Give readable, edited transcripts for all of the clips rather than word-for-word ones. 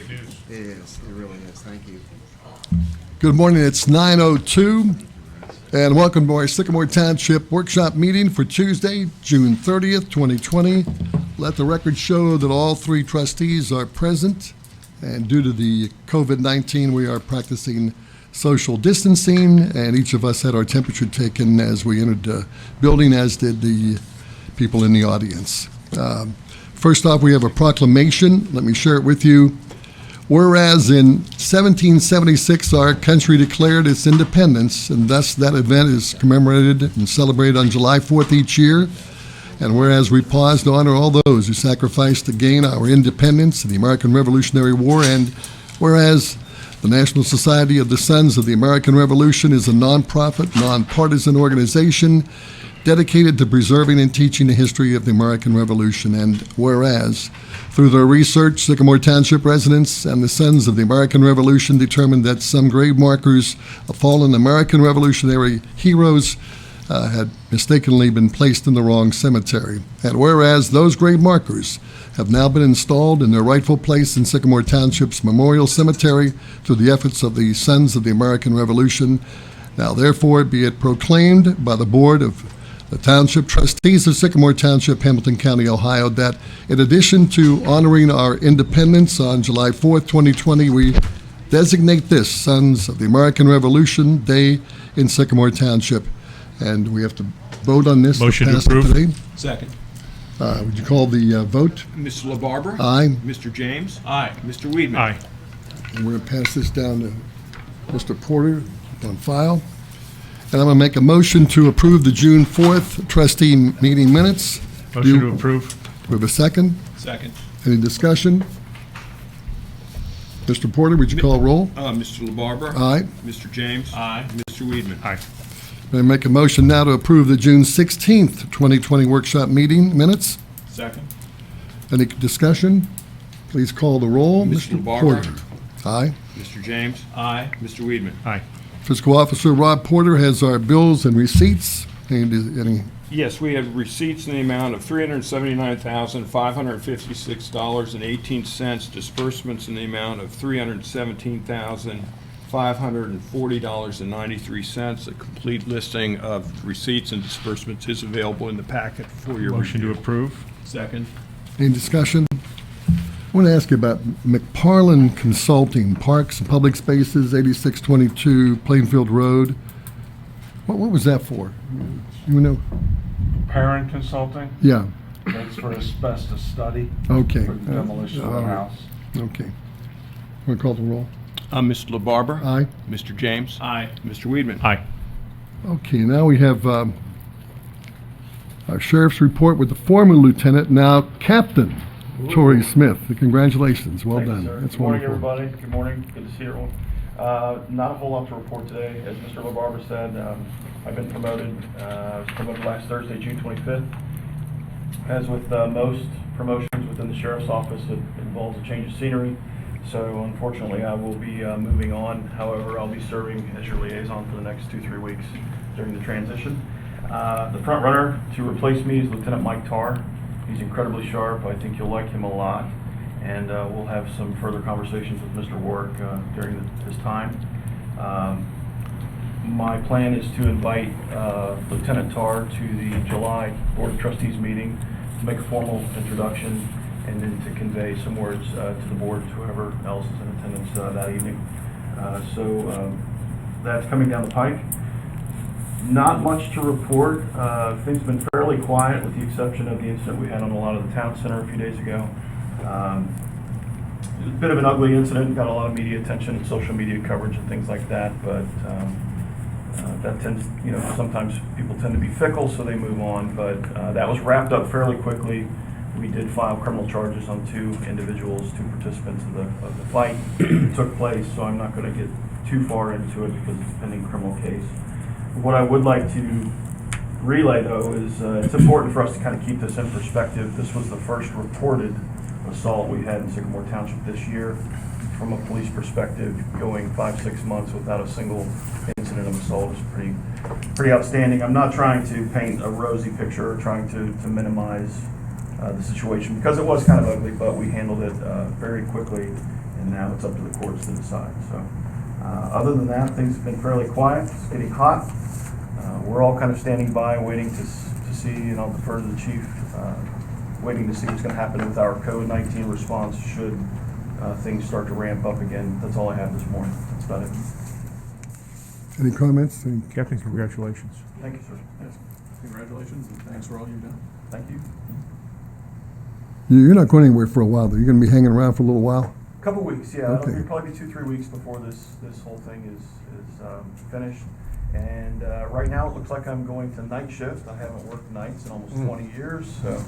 great news. Yes, it really is. Thank you. Good morning. It's 9:02, and welcome to our Sycamore Township workshop meeting for Tuesday, June 30th, 2020. Let the record show that all three trustees are present, and due to the COVID-19, we are practicing social distancing, and each of us had our temperature taken as we entered the building, as did the people in the audience. First off, we have a proclamation. Let me share it with you. Whereas in 1776, our country declared its independence, and thus that event is commemorated and celebrated on July 4th each year. And whereas we pause to honor all those who sacrificed to gain our independence in the American Revolutionary War, and whereas the National Society of the Sons of the American Revolution is a nonprofit, nonpartisan organization dedicated to preserving and teaching the history of the American Revolution. And whereas, through their research, Sycamore Township residents and the Sons of the American Revolution determined that some grave markers of fallen American Revolutionary heroes had mistakenly been placed in the wrong cemetery. And whereas those grave markers have now been installed in their rightful place in Sycamore Township's Memorial Cemetery through the efforts of the Sons of the American Revolution, now therefore be it proclaimed by the Board of the Township Trustees of Sycamore Township, Hamilton County, Ohio, that in addition to honoring our independence on July 4th, 2020, we designate this Sons of the American Revolution Day in Sycamore Township. And we have to vote on this. Motion to pass it approve. today. Second. Would you call the vote? Mr. LaBarbera? Aye. Mr. James? Aye. Mr. Weedman? Aye. And we're going to pass this down to Mr. Porter on file. And I'm going to make a motion to approve the June 4th trustee meeting minutes. Motion to approve. We have a second. Second. Any discussion? Mr. Porter, would you call roll? Mr. LaBarbera? Aye. Mr. James? Aye. Mr. Weedman? Aye. I'm going to make a motion now to approve the June 16th, 2020 workshop meeting minutes. Second. Any discussion? Please call the roll. Mr. LaBarbera? Porter. Aye. Mr. James? Aye. Mr. Weedman? Aye. Fiscal Officer Rob Porter has our bills and receipts. Any Yes, we have receipts in the amount of $379,556.18, disbursements in the amount of $317,540.93. A complete listing of receipts and disbursements is available in the packet for your Motion to review. approve. Second. Any discussion? I want to ask you about McParland Consulting, Parks and Public Spaces, 8622 Plainfield Road. What was that for? You know? Parent Consulting, Yeah, that's for asbestos study okay. for the demolition of the house. Okay. Want to call the roll? Mr. LaBarbera? Aye. Mr. James? Aye. Mr. Weedman? Aye. Okay, now we have our sheriff's report with the former lieutenant, now Captain Torrey Smith. Congratulations, well Thank you, done. sir. That's Good morning, wonderful. everybody. Good morning. Good to see everyone. Not a whole lot to report today. As Mr. LaBarbera said, I've been promoted. I was promoted last Thursday, June 25th. As with most promotions within the sheriff's office, it involves a change of scenery. So unfortunately, I will be moving on. However, I'll be serving as your liaison for the next 2-3 weeks during the transition. The front runner to replace me is Lieutenant Mike Tarr. He's incredibly sharp. I think you'll like him a lot. And we'll have some further conversations with Mr. Warwick during this time. My plan is to invite Lieutenant Tarr to the July Board of Trustees meeting to make a formal introduction and then to convey some words to the board, to whoever else is in attendance that evening. So that's coming down the pike. Not much to report. Things have been fairly quiet with the exception of the incident we had on a lot of the town center a few days ago. It was a bit of an ugly incident, got a lot of media attention and social media coverage and things like that, but that tends, sometimes people tend to be fickle, so they move on, but that was wrapped up fairly quickly. We did file criminal charges on 2 individuals, 2 participants of the fight that took place, so I'm not going to get too far into it because it's a pending criminal case. What I would like to relay, though, is it's important for us to kind of keep this in perspective. This was the first reported assault we had in Sycamore Township this year. From a police perspective, going 5-6 months without a single incident of assault is pretty outstanding. I'm not trying to paint a rosy picture or trying to minimize the situation because it was kind of ugly, but we handled it very quickly and now it's up to the courts to decide. So other than that, things have been fairly quiet. It's getting hot. We're all kind of standing by, waiting to see, and I'll defer to the chief, waiting to see what's going to happen with our COVID-19 response should things start to ramp up again. That's all I have this morning. That's about it. Any comments? Captain, congratulations. Thank you, sir. Yes. Congratulations and thanks for all you've done. Thank you. You're not going anywhere for a while, though. You're going to be hanging around for a little while? Couple weeks, yeah. Okay. It'll probably be 2-3 weeks before this whole thing is finished. And right now, it looks like I'm going to night shift. I haven't worked nights in almost 20 years, so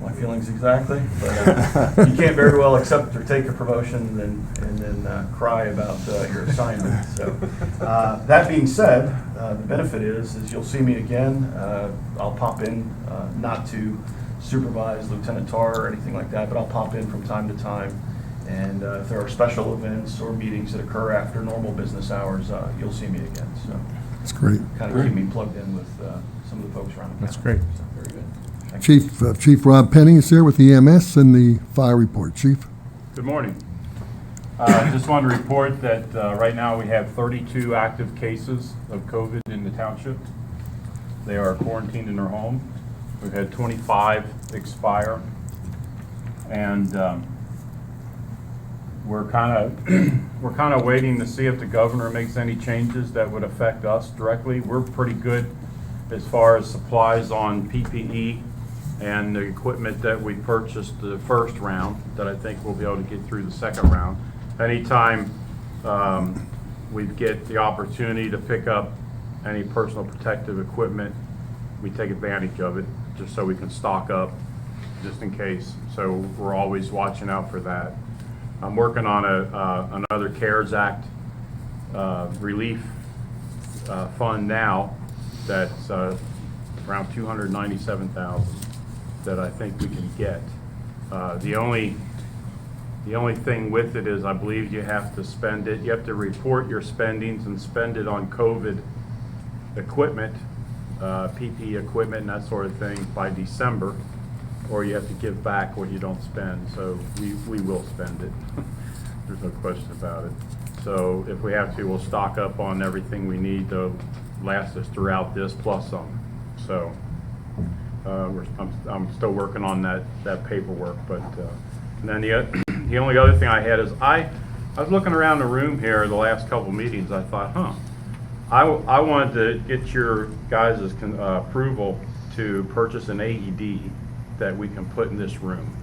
my feelings exactly. But you can't very well accept or take a promotion and then cry about your assignment. So that being said, the benefit is you'll see me again. I'll pop in, not to supervise Lieutenant Tar or anything like that, but I'll pop in from time to time. And if there are special events or meetings that occur after normal business hours, you'll see me again. So That's great. kind of keep me plugged in with some of the folks around the That's county. great. So, very good. Thank you. Chief Rob Penny is here with the EMS and the fire report. Chief? Good morning. Just wanted to report that right now we have 32 active cases of COVID in the township. They are quarantined in their home. We've had 25 expire. And we're kind of waiting to see if the governor makes any changes that would affect us directly. We're pretty good as far as supplies on PPE and the equipment that we purchased the first round that I think we'll be able to get through the second round. Anytime we get the opportunity to pick up any personal protective equipment, we take advantage of it just so we can stock up just in case. So we're always watching out for that. I'm working on another CARES Act relief fund now that's around $297,000 that I think we can get. The only thing with it is I believe you have to spend it, you have to report your spendings and spend it on COVID equipment, PPE equipment and that sort of thing by December, or you have to give back what you don't spend. So we will spend it. There's no question about it. So if we have to, we'll stock up on everything we need to last us throughout this plus some. So I'm still working on that paperwork. But and then the only other thing I had is I was looking around the room here the last couple meetings. I thought, I wanted to get your guys' approval to purchase an AED that we can put in this room.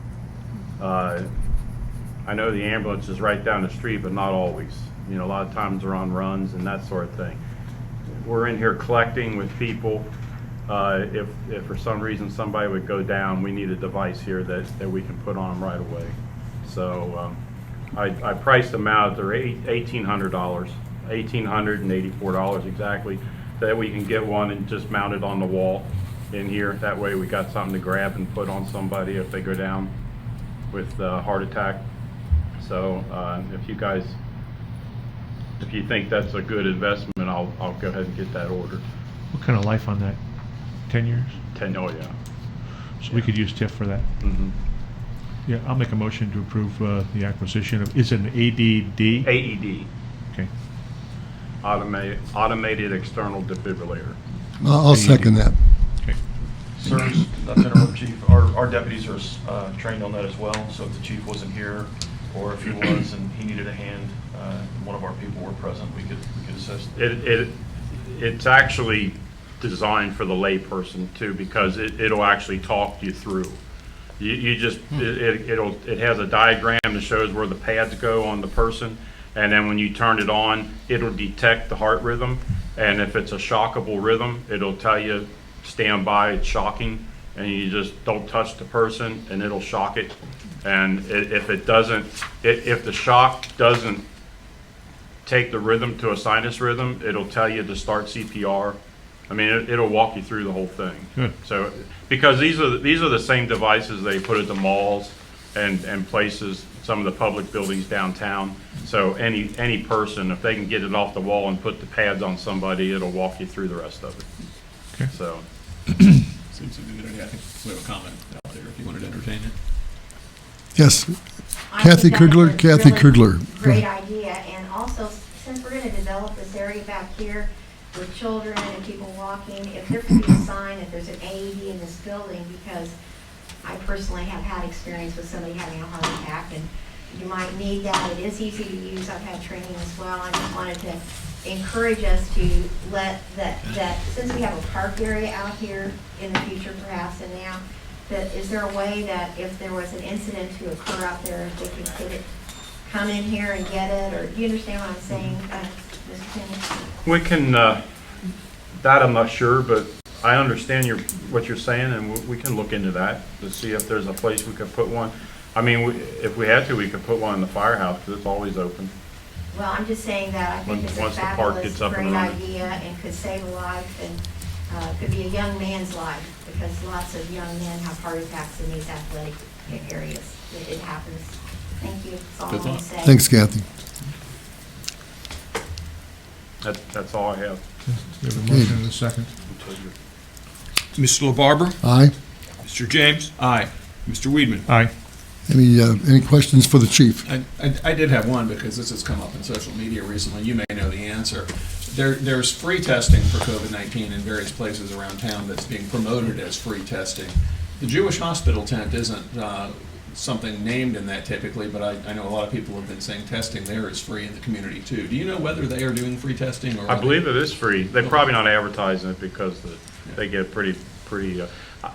I know the ambulance is right down the street, but not always. You know, a lot of times they're on runs and that sort of thing. We're in here collecting with people. If for some reason somebody would go down, we need a device here that we can put on them right away. So I priced them out. They're $1,800, $1,884 exactly, that we can get one and just mount it on the wall in here. That way we got something to grab and put on somebody if they go down with a heart attack. So if you think that's a good investment, I'll go ahead and get that ordered. What kind of life on that? 10 years? 10, oh yeah. So we could use TIF for that. Mm-hmm. Yeah, I'll make a motion to approve the acquisition of, is it an ADD? AED, Okay. automated external defibrillator. I'll second that. Okay. Sir, not to interrupt, Chief, our deputies are trained on that as well, so if the chief wasn't here, or if he was and he needed a hand, one of our people were present, we could assist. It's actually designed for the layperson too, because it'll actually talk you through. You just, it has a diagram that shows where the pads go on the person, and then when you turn it on, it'll detect the heart rhythm, and if it's a shockable rhythm, it'll tell you, stand by, it's shocking, and you just don't touch the person, and it'll shock it. And if it doesn't, if the shock doesn't take the rhythm to a sinus rhythm, it'll tell you to start CPR. I mean, it'll walk you through the whole thing. Good. So, because these are the same devices they put at the malls and places, some of the public buildings downtown. So any person, if they can get it off the wall and put the pads on somebody, it'll walk you through the rest of it. Okay. So, Seems to be a good idea. I think we have a comment out there if you wanted to entertain it. Yes, I Kathy think that's Kugler, a Kathy really Kugler. Great idea, and also, since we're gonna develop this area back here with children and people walking, if there could be a sign, if there's an AED in this building, because I personally have had experience with somebody having a heart attack, and you might need that. It is easy to use. I've had training as well. I just wanted to encourage us to let that since we have a park area out here in the future perhaps and now, that is there a way that if there was an incident to occur out there, if they could get it, come in here and get it, or do you understand what I'm saying, Mr. Penny? We can, that I'm not sure, but I understand what you're saying, and we can look into that to see if there's a place we could put one. I mean, if we had to, we could put one in the firehouse, because it's always open. Well, I'm just saying that I think it's a Once the park fabulous, gets up and great running. idea and could save a life and could be a young man's life, because lots of young men have heart attacks in these athletic areas. It happens. Thank you. That's all I want to say. Thanks, Kathy. That's all I have. We have a motion and a second. Mr. LaBarbera? Aye. Mr. James? Aye. Mr. Weedman? Aye. Any questions for the chief? I did have one, because this has come up in social media recently. You may know the answer. There's free testing for COVID-19 in various places around town that's being promoted as free testing. The Jewish hospital tent isn't something named in that typically, but I know a lot of people have been saying testing there is free in the community too. Do you know whether they are doing free testing? Or I believe it is free. They're probably not advertising it because they get pretty,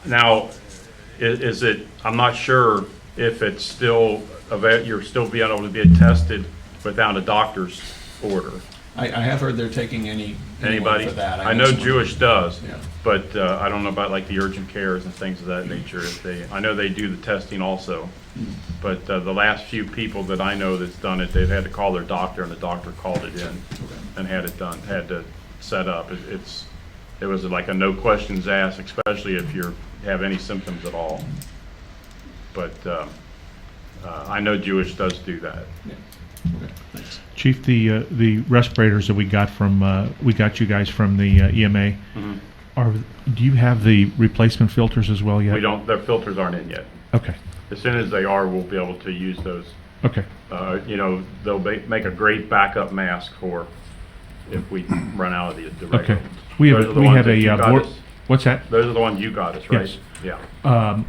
now, is it, I'm not sure if it's still, you're still being able to be tested without a doctor's order. I have heard they're taking anyone Anybody? for that. I know someone- Jewish does, Yeah. but I don't know about like the urgent cares and things of that nature. I know they do the testing also, but the last few people that I know that's done it, they've had to call their doctor, and the doctor called it in and had it done, had to set up. It was like a no questions asked, especially if you have any symptoms at all. But I know Jewish does do that. Yeah. Okay, thanks. Chief, the respirators that we got you guys from the EMA, do you have the replacement filters as well yet? We don't, their filters aren't in yet. Okay, As soon as they are, we'll be able to use those. okay. They'll make a great backup mask for if we run out of the regular Okay. ones. We Those are have the ones that a you got board, us. what's that? Those are the ones you got us, right? Yes. Yeah.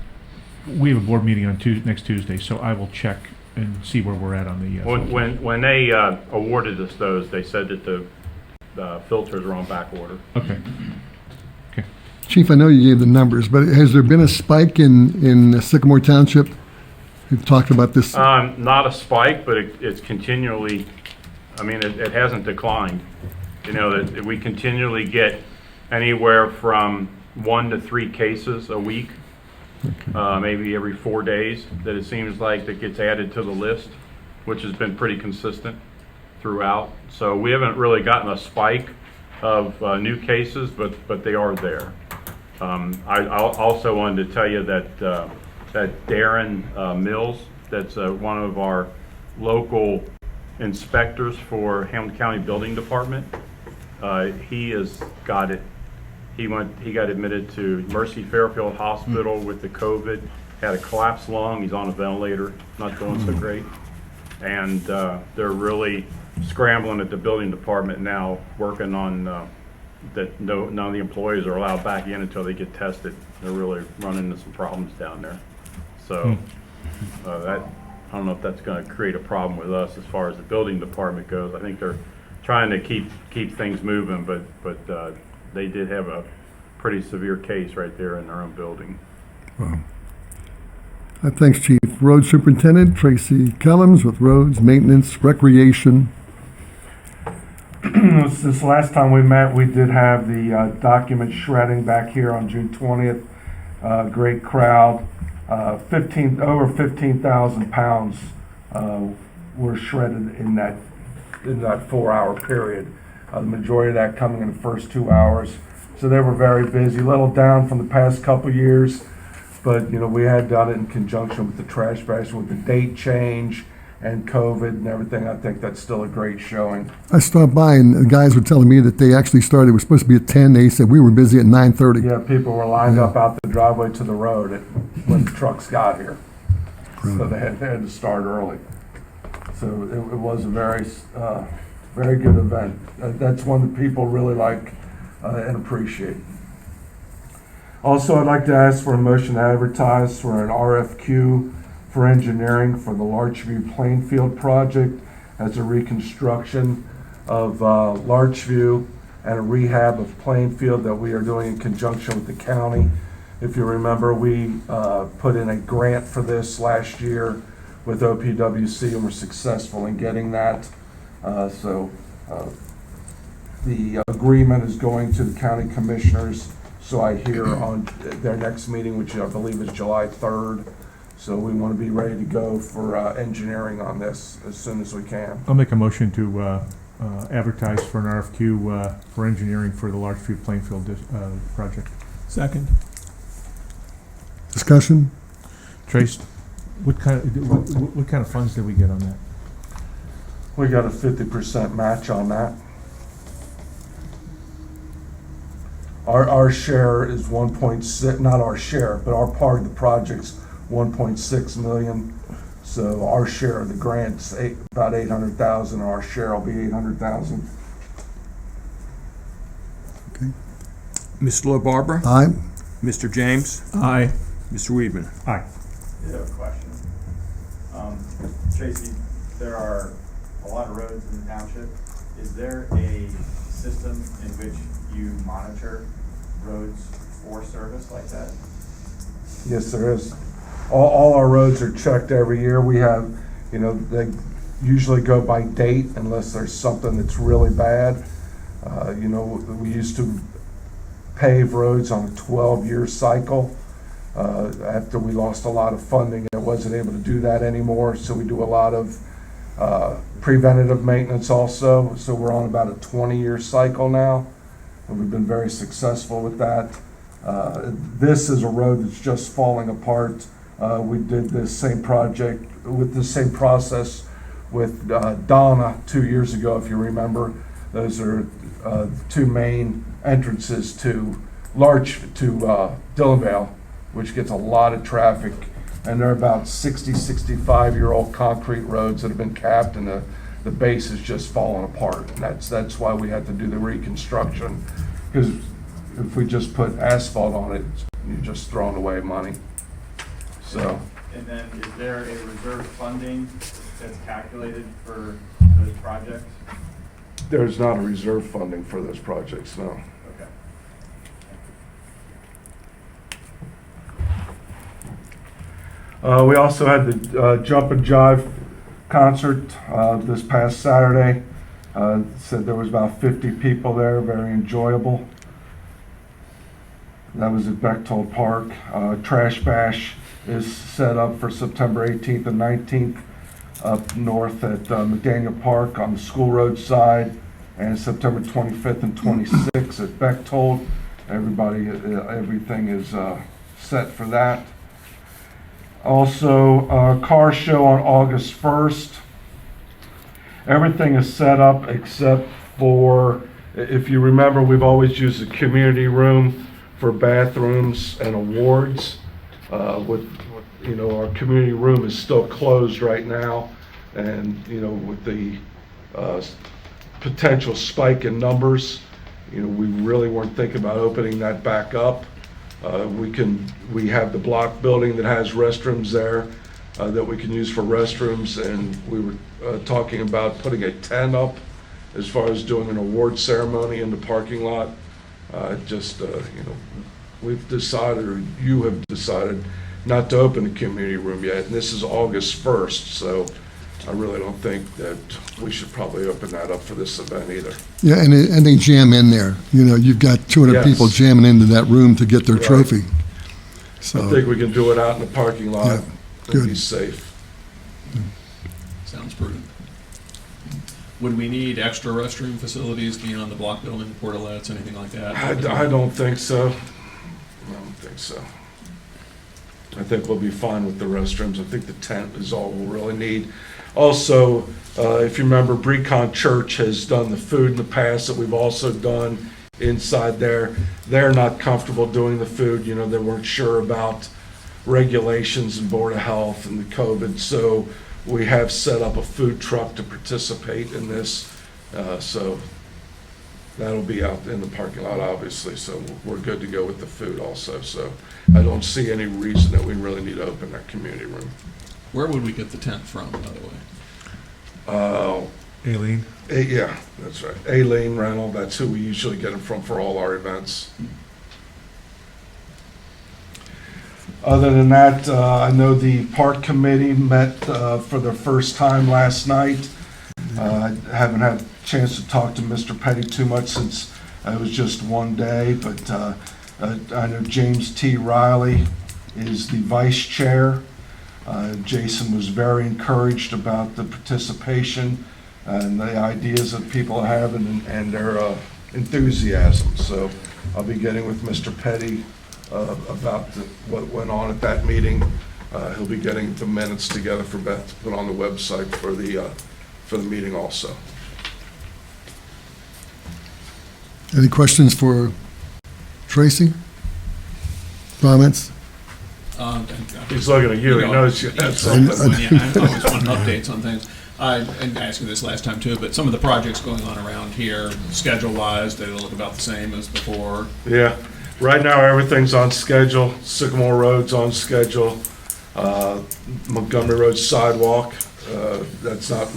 We have a board meeting on next Tuesday, so I will check and see where we're at on the. When they awarded us those, they said that the filters are on back order. Okay. Okay. Chief, I know you gave the numbers, but has there been a spike in Sycamore Township? We've talked about this. Not a spike, but it's continually, I mean, it hasn't declined. That we continually get anywhere from 1 to 3 cases a week, maybe every 4 days, that it seems like that gets added to the list, which has been pretty consistent throughout. So we haven't really gotten a spike of new cases, but they are there. I also wanted to tell you that that Darren Mills, that's one of our local inspectors for Hamilton County Building Department, he has got it. He got admitted to Mercy Fairfield Hospital with the COVID, had a collapsed lung. He's on a ventilator, not doing so great. And they're really scrambling at the building department now, working on that none of the employees are allowed back in until they get tested. They're really running into some problems down there. So I don't know if that's going to create a problem with us as far as the building department goes. I think they're trying to keep things moving, but they did have a pretty severe case right there in their own building. Wow. Thanks, Chief. Road Superintendent Tracy Kellums with Roads, Maintenance, Recreation. Since last time we met, we did have the document shredding back here on June 20th. Great crowd. Over 15,000 pounds were shredded in that 4-hour period. The majority of that coming in the first 2 hours. So they were very busy, a little down from the past couple years, but we had done it in conjunction with the trash bash, with the date change and COVID and everything. I think that's still a great showing. I stopped by and the guys were telling me that they actually started, it was supposed to be at 10. They said we were busy at 9:30. Yeah, people were lined up out the driveway to the road when the trucks got here. So they had to start early. So it was a very good event. That's one that people really like and appreciate. Also, I'd like to ask for a motion to advertise for an RFQ for engineering for the Larchview Plainfield project as a reconstruction of Larchview and a rehab of Plainfield that we are doing in conjunction with the county. If you remember, we put in a grant for this last year with OPWC and were successful in getting that. The agreement is going to the county commissioners, so I hear on their next meeting, which I believe is July 3rd. So we want to be ready to go for engineering on this as soon as we can. I'll make a motion to advertise for an RFQ for engineering for the Larchview Plainfield project. Second. Discussion? Trace, what kind of funds did we get on that? We got a 50% match on that. Our share is 1.6, not our share, but our part of the project's 1.6 million. So our share of the grant's about 800,000. Our share will be 800,000. Okay. Ms. LaBarbera? Aye. Mr. James? Aye. Mr. Weedman? Aye. I have a question. Tracy, there are a lot of roads in the township. Is there a system in which you monitor roads for service like that? Yes, there is. All our roads are checked every year. We have, they usually go by date unless there's something that's really bad. We used to pave roads on a 12-year cycle. After we lost a lot of funding, it wasn't able to do that anymore, so we do a lot of preventative maintenance also. So we're on about a 20-year cycle now, and we've been very successful with that. This is a road that's just falling apart. We did this same project with the same process with Donna 2 years ago, if you remember. Those are two main entrances to Dillonvale, which gets a lot of traffic, and they're about 65-year-old concrete roads that have been capped, and the base is just falling apart. And that's why we had to do the reconstruction, because if we just put asphalt on it, you're just throwing away money. So. And then is there a reserve funding that's calculated for those projects? There's not a reserve funding for those projects, no. Okay. We also had the Jump and Jive concert this past Saturday. Said there was about 50 people there, very enjoyable. That was at Bechtold Park. Trash Bash is set up for September 18th and 19th up north at McDaniel Park on the School Road side, and September 25th and 26th at Bechtold. Everything is set for that. Also, car show on August 1st. Everything is set up except for, if you remember, we've always used the community room for bathrooms and awards. Our community room is still closed right now, and with the potential spike in numbers, we really weren't thinking about opening that back up. We have the block building that has restrooms there that we can use for restrooms, and we were talking about putting a tent up as far as doing an award ceremony in the parking lot. We've decided, or you have decided, not to open the community room yet, and this is August 1st, so I really don't think that we should probably open that up for this event either. Yeah, and they jam in there. You've got 200 Yes. people jamming into that room to get their Right. trophy. I So, think we can do it out in the parking lot Yeah, and good. be safe. Sounds prudent. Would we need extra restroom facilities beyond the block building, portalettes, anything like that? I don't think so. I think we'll be fine with the restrooms. I think the tent is all we'll really need. Also, if you remember, Brecon Church has done the food in the past that we've also done inside there. They're not comfortable doing the food. They weren't sure about regulations and Board of Health and the COVID. So we have set up a food truck to participate in this. So that'll be out in the parking lot, obviously. So we're good to go with the food also. So I don't see any reason that we really need to open that community room. Where would we get the tent from, by the way? Aileen? Yeah, that's right. Aileen Rental, that's who we usually get them from for all our events. Other than that, I know the park committee met for the first time last night. I haven't had a chance to talk to Mr. Petty too much since it was just one day, but I know James T. Riley is the vice chair. Jason was very encouraged about the participation and the ideas that people have and their enthusiasm. So I'll be getting with Mr. Petty about what went on at that meeting. He'll be getting the minutes together for Beth to put on the website for the meeting also. Any questions for Tracy? Comments? He's looking at you, he knows you had something. I always want updates on things. And I asked you this last time too, but some of the projects going on around here, schedule-wise, they look about the same as before. Yeah, right now everything's on schedule. Sycamore Road's on schedule. Montgomery Road sidewalk, that's not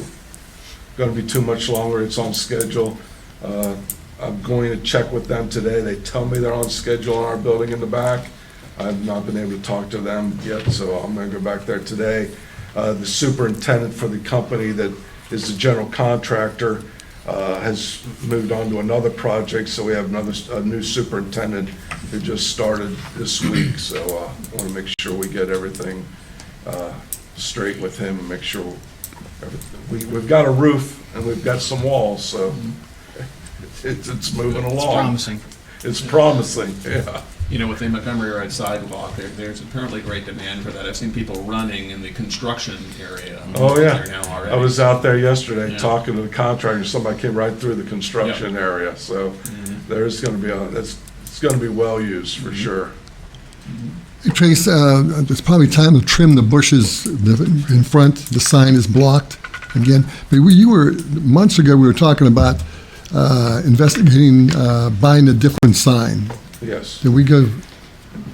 going to be too much longer. It's on schedule. I'm going to check with them today. They tell me they're on schedule on our building in the back. I've not been able to talk to them yet, so I'm going to go back there today. The superintendent for the company that is the general contractor has moved on to another project, so we have a new superintendent who just started this week. So I want to make sure we get everything straight with him and make sure we've got a roof and we've got some walls, so it's moving along. It's promising. It's promising, yeah. You know, with the Montgomery Road sidewalk, there's apparently great demand for that. I've seen people running in the construction area. Oh, yeah. There now already. I was out there yesterday Yeah. talking to the contractor. Somebody came right through the construction area. So there's going to be it's going to be well used for sure. Hey, Trace, it's probably time to trim the bushes in front. The sign is blocked again. But months ago, we were talking about investigating buying a different sign. Yes. Did we go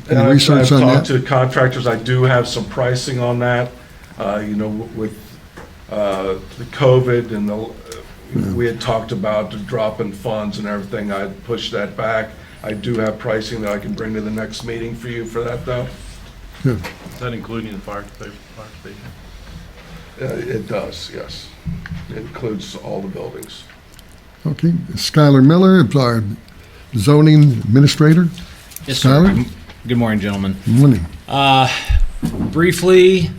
any research on I've that? talked to contractors. I do have some pricing on that. With the COVID and we had talked about the drop in funds and everything. I pushed that back. I do have pricing that I can bring to the next meeting for you for that, though. Yeah. Is that including the fire station? It does, yes. It includes all the buildings. Okay. Skylar Miller, our zoning administrator. Yes, sir. Skylar? Good morning, gentlemen. Good morning. Briefly,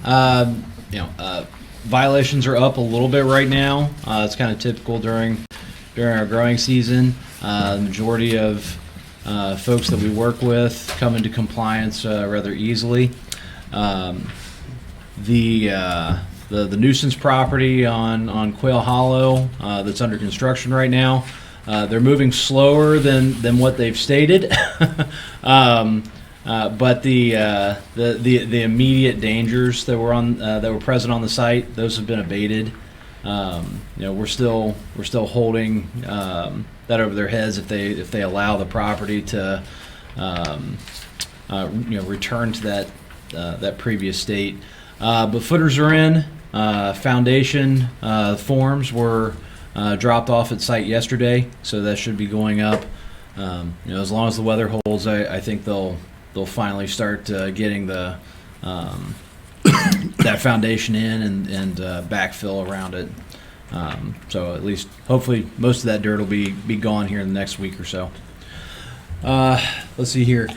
violations are up a little bit right now. It's kind of typical during our growing season. The majority of folks that we work with come into compliance rather easily. The nuisance property on Quail Hollow that's under construction right now, they're moving slower than what they've stated. But the immediate dangers that were present on the site, those have been abated. We're still holding that over their heads if they allow the property to return to that previous state. But footers are in. Foundation forms were dropped off at site yesterday, so that should be going up. As long as the weather holds, I think they'll finally start getting the that foundation in and backfill around it. So at least, hopefully, most of that dirt will be gone here in the next week or so. Let's see here.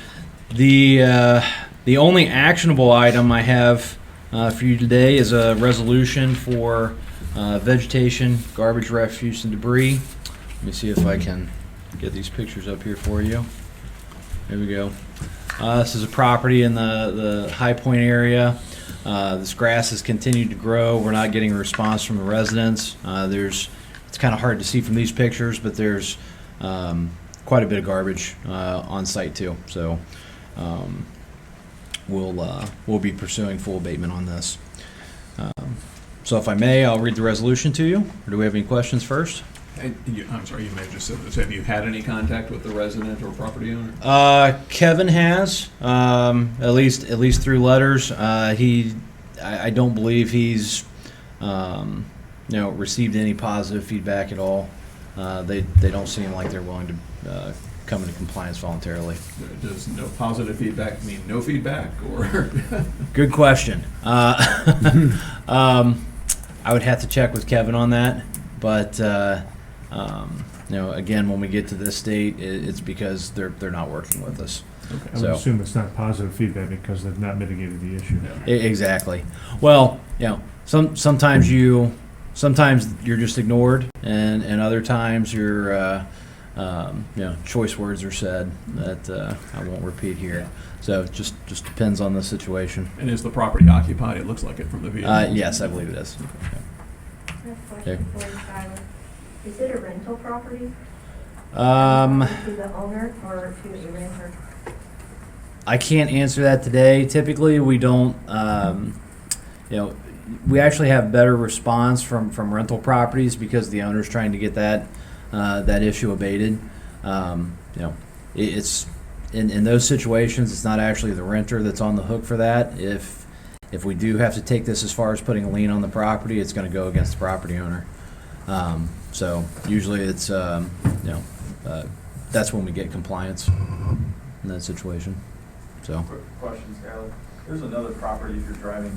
The only actionable item I have for you today is a resolution for vegetation, garbage, refuse, and debris. Let me see if I can get these pictures up here for you. There we go. This is a property in the High Point area. This grass has continued to grow. We're not getting a response from the residents. It's kind of hard to see from these pictures, but there's quite a bit of garbage on site too. So we'll be pursuing full abatement on this. So if I may, I'll read the resolution to you, or do we have any questions first? I'm sorry, you may have just said this. Have you had any contact with the resident or property owner? Kevin has, at least through letters. I don't believe he's, received any positive feedback at all. They don't seem like they're willing to come into compliance voluntarily. Does no positive feedback mean no feedback, or? Good question. I would have to check with Kevin on that, but again, when we get to this state, it's because they're not working with us. Okay. I would assume it's not positive feedback because they've not mitigated the issue. Exactly. Well, sometimes you're just ignored, and other times choice words are said that I won't repeat here. So it just depends on the situation. And is the property occupied? It looks like it from the view. Yes, I believe it is. I have a question for you, Skylar. Is it a rental property? To the owner or to the renter? I can't answer that today. Typically, we don't. We actually have better response from rental properties because the owner's trying to get that issue abated. It's in those situations, it's not actually the renter that's on the hook for that. If we do have to take this as far as putting a lien on the property, it's going to go against the property owner. So usually it's that's when we get compliance in that situation. So. Quick question, Skylar. There's another property if you're driving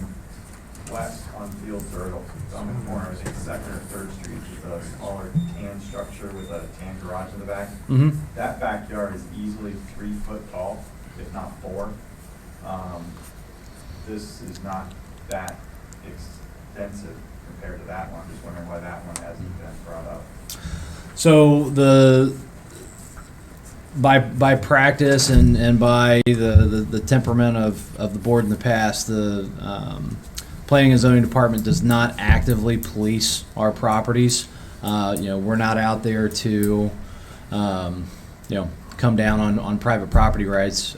west on Fields Road, on the corner, I think 2nd or 3rd Street, with a smaller tan structure with a tan garage in the back. Mm-hmm. That backyard is easily 3 foot tall, if not 4. This is not that extensive compared to that one. Just wondering why that one hasn't been brought up. So by practice and by the temperament of the board in the past, the Planning and Zoning Department does not actively police our properties. We're not out there to come down on private property rights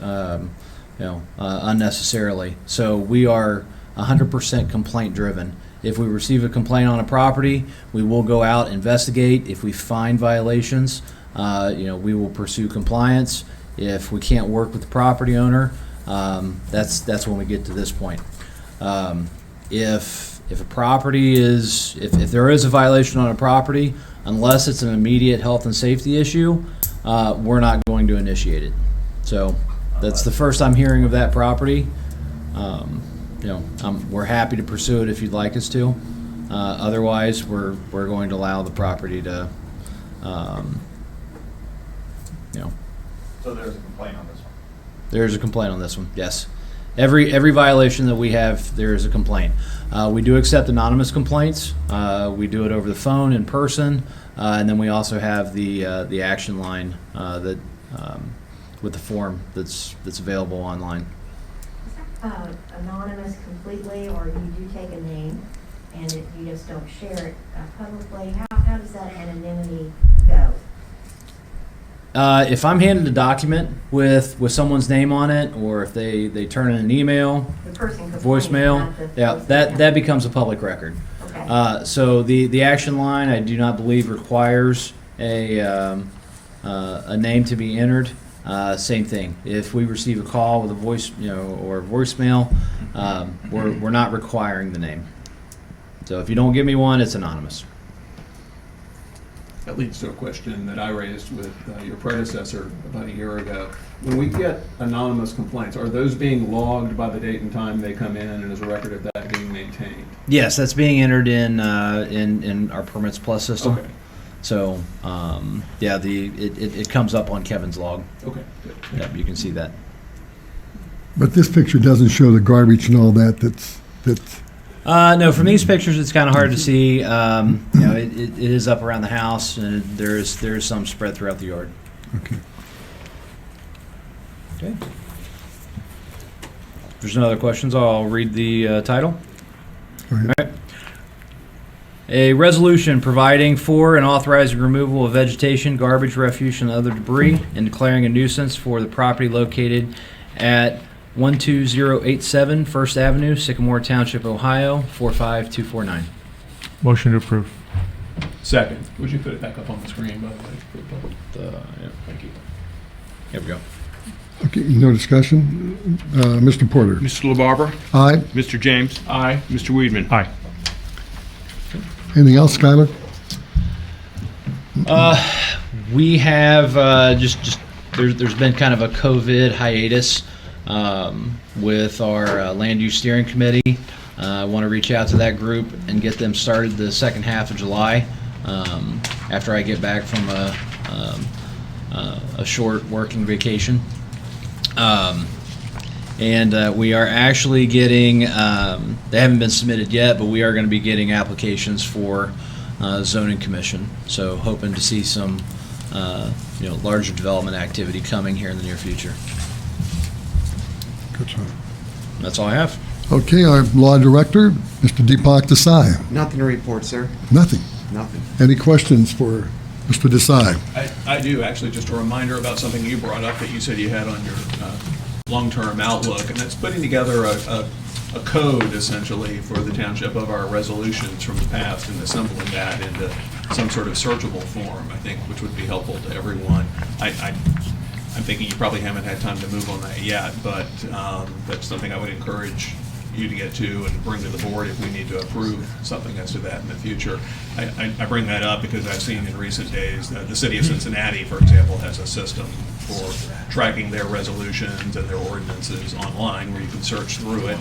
unnecessarily. So we are 100% complaint driven. If we receive a complaint on a property, we will go out, investigate. If we find violations, we will pursue compliance. If we can't work with the property owner, that's when we get to this point. If a property is, if there is a violation on a property, unless it's an immediate health and safety issue, we're not going to initiate it. So that's the first I'm hearing of that property. We're happy to pursue it if you'd like us to. Otherwise, we're going to allow the property to, So there's a complaint on this one? There's a complaint on this one, yes. Every violation that we have, there is a complaint. We do accept anonymous complaints. We do it over the phone, in person, and then we also have the action line that with the form that's available online. Anonymous completely, or you do take a name and you just don't share it publicly? How does that anonymity go? If I'm handed a document with someone's name on it, or if they turn in an email, The person voicemail, that becomes a public record. Okay. So the action line, I do not believe requires a name to be entered. Same thing. If we receive a call with a voice, or voicemail, we're not requiring the name. So if you don't give me one, it's anonymous. That leads to a question that I raised with your predecessor about a year ago. When we get anonymous complaints, are those being logged by the date and time they come in, and is a record of that being maintained? Yes, that's being entered in our Permits Plus system. Okay. So it comes up on Kevin's log. Okay, good. Yep, you can see that. But this picture doesn't show the garbage and all that that's No, from these pictures, it's kind of hard to see. It is up around the house, and there is some spread throughout the yard. okay. Okay. If there's no other questions, I'll read the title. Go ahead. All right. A resolution providing for and authorizing removal of vegetation, garbage, refuse, and other debris, and declaring a nuisance for the property located at 12087 First Avenue, Sycamore Township, Ohio 45249. Motion to approve. Second. Would you put it back up on the screen, by the way? Thank you. Here we go. Okay, no discussion. Mr. Porter? Mr. LaBarber, Aye. Mr. James, Aye. Mr. Weedman. Aye. Anything else, Skylar? We have there's been kind of a COVID hiatus with our land use steering committee. I want to reach out to that group and get them started the second half of July after I get back from a short working vacation. And we are actually getting, they haven't been submitted yet, but we are going to be getting applications for zoning commission. So hoping to see some, larger development activity coming here in the near future. Good job. That's all I have. Okay, our law director, Mr. Deepak Desai. Nothing to report, sir. Nothing. Nothing. Any questions for Mr. Desai? I do, actually, just a reminder about something you brought up that you said you had on your long-term outlook, and that's putting together a code, essentially, for the township of our resolutions from the past and assembling that into some sort of searchable form, I think, which would be helpful to everyone. I'm thinking you probably haven't had time to move on that yet, but that's something I would encourage you to get to and bring to the board if we need to approve something as to that in the future. I bring that up because I've seen in recent days that the city of Cincinnati, for example, has a system for tracking their resolutions and their ordinances online where you can search through it,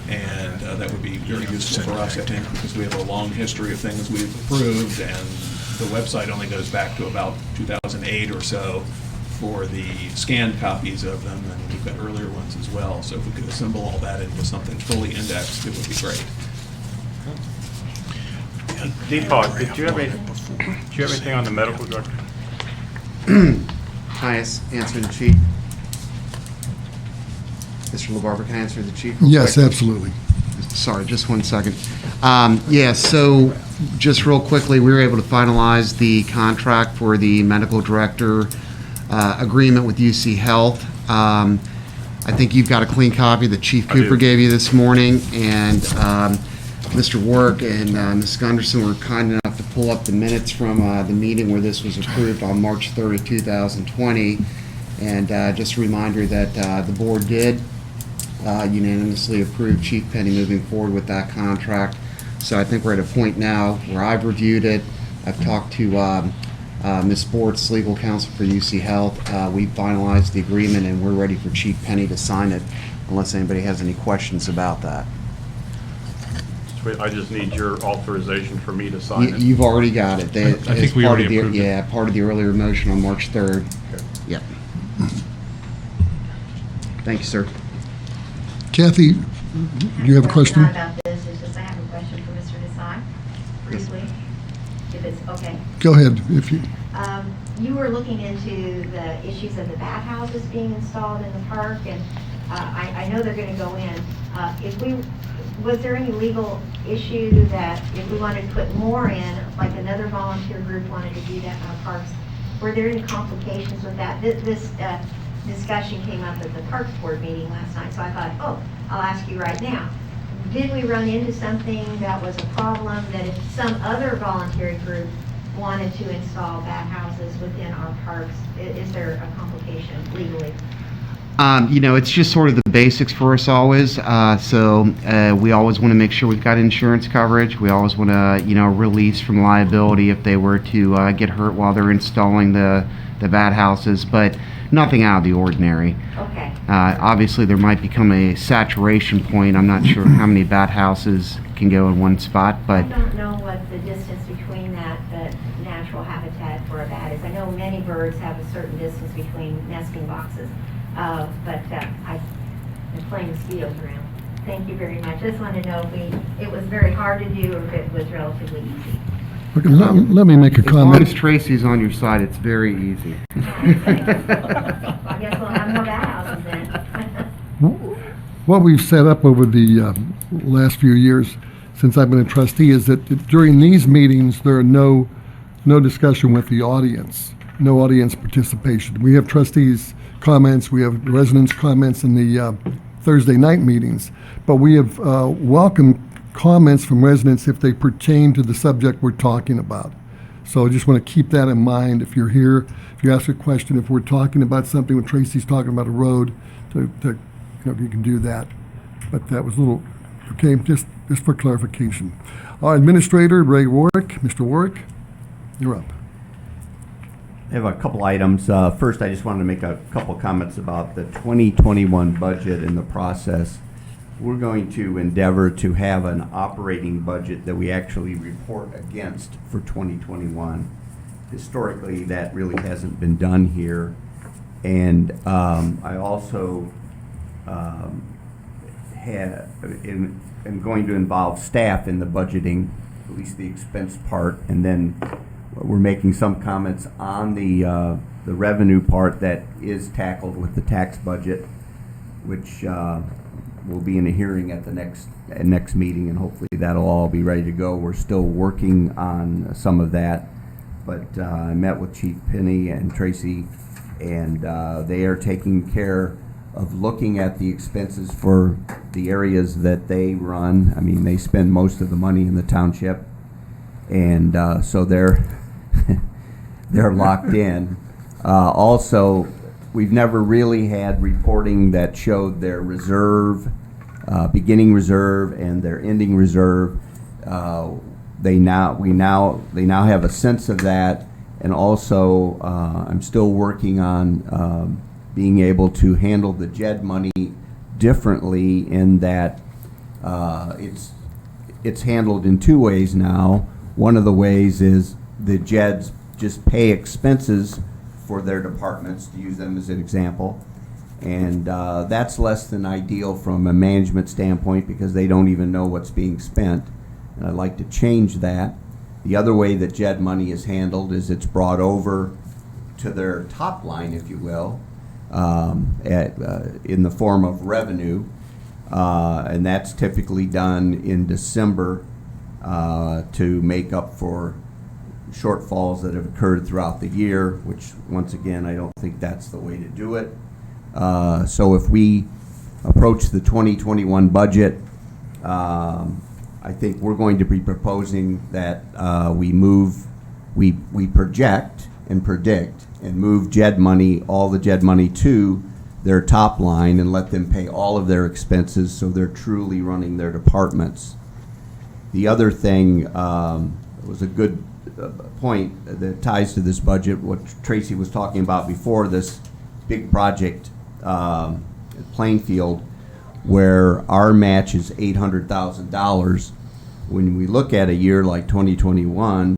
and that would be very useful for us, I think, because we have a long history of things we've approved, and the website only goes back to about 2008 or so for the scanned copies of them, and we've got earlier ones as well. So if we could assemble all that into something fully indexed, it would be great. Deepak, do you have anything on the medical director? Can I answer the chief? Mr. LaBarber, can I answer the chief? real Yes, quick? absolutely. Sorry, just 1 second. So just real quickly, we were able to finalize the contract for the medical director agreement with UC Health. I think you've got a clean copy that Chief Cooper gave you this morning, and Mr. Work and Ms. Gunderson were kind enough to pull up the minutes from the meeting where this was approved on March 3rd of 2020. And just a reminder that the board did unanimously approve Chief Penny moving forward with that contract. So I think we're at a point now where I've reviewed it. I've talked to Ms. Sports, legal counsel for UC Health. We finalized the agreement, and we're ready for Chief Penny to sign it, unless anybody has any questions about that. I just need your authorization for me to sign it. You've already got it. I think we already approved it. Yeah, part of the earlier motion on March 3rd. Okay. Yep. Thank you, sir. Kathy, do you have a question? Not about this, it's just I have a question for Mr. Desai, briefly, if it's okay. Go ahead, if you, You were looking into the issues of the bat houses being installed in the park, and I know they're going to go in. Was there any legal issue that if we wanted to put more in, like another volunteer group wanted to do that in our parks, were there any complications with that? This discussion came up at the Parks Board meeting last night, so I thought, I'll ask you right now. Did we run into something that was a problem, that if some other voluntary group wanted to install bat houses within our parks, is there a complication legally? It's just sort of the basics for us always. We always want to make sure we've got insurance coverage. We always want to, release from liability if they were to get hurt while they're installing the bat houses, but nothing out of the ordinary. Okay. Obviously, there might become a saturation point. I'm not sure how many bat houses can go in one spot, I but don't know what the distance between the natural habitat for a bat is. I know many birds have a certain distance between nesting boxes, but I'm playing mosquitoes around. Thank you very much. I just wanted to know if it was very hard to do or if it was relatively easy. okay, let me make a as long as comment. Tracy's on your side, it's very easy. I guess we'll have more bat houses then. What we've set up over the last few years since I've been a trustee is that during these meetings, there are no discussion with the audience, no audience participation. We have trustees' comments, we have residents' comments in Thursday night meetings. But we have welcomed comments from residents if they pertain to the subject we're talking about. So I just want to keep that in mind if you're here, if you ask a question, if we're talking about something, when Tracy's talking about a road, you know, you can do that. But that was a little, okay, just for clarification. Our Administrator, Ray Warwick. Mr. Warwick, you're up. I have a couple items. First, I just wanted to make a couple comments about the 2021 budget and the process. We're going to endeavor to have an operating budget that we actually report against for 2021. Historically, that really hasn't been done here. And I also am going to involve staff in the budgeting, at least the expense part, and then we're making some comments on the revenue part that is tackled with the tax budget, which will be in a hearing at the next meeting, and hopefully that'll all be ready to go. We're still working on some of that, but I met with Chief Penny and Tracy, and they are taking care of looking at the expenses for the areas that they run. I mean, they spend most of the money in the township, and so they're locked in. Also, we've never really had reporting that showed their reserve, beginning reserve and their ending reserve. They now have a sense of that, and also I'm still working on being able to handle the JED money differently in that it's handled in two ways now. One of the ways is the JEDs just pay expenses for their departments, to use them as an example, and that's less than ideal from a management standpoint because they don't even know what's being spent, and I'd like to change that. The other way that JED money is handled is it's brought over to their top line, if you will, in the form of revenue, and that's typically done in December to make up for shortfalls that have occurred throughout the year, which once again I don't think that's the way to do it. So if we approach the 2021 budget, I think we're going to be proposing that we project and predict and move JED money, all the JED money, to their top line and let them pay all of their expenses so they're truly running their departments. The other thing was a good point that ties to this budget, what Tracy was talking about before, this big project at Plainfield, where our match is $800,000. When we look at a year like 2021,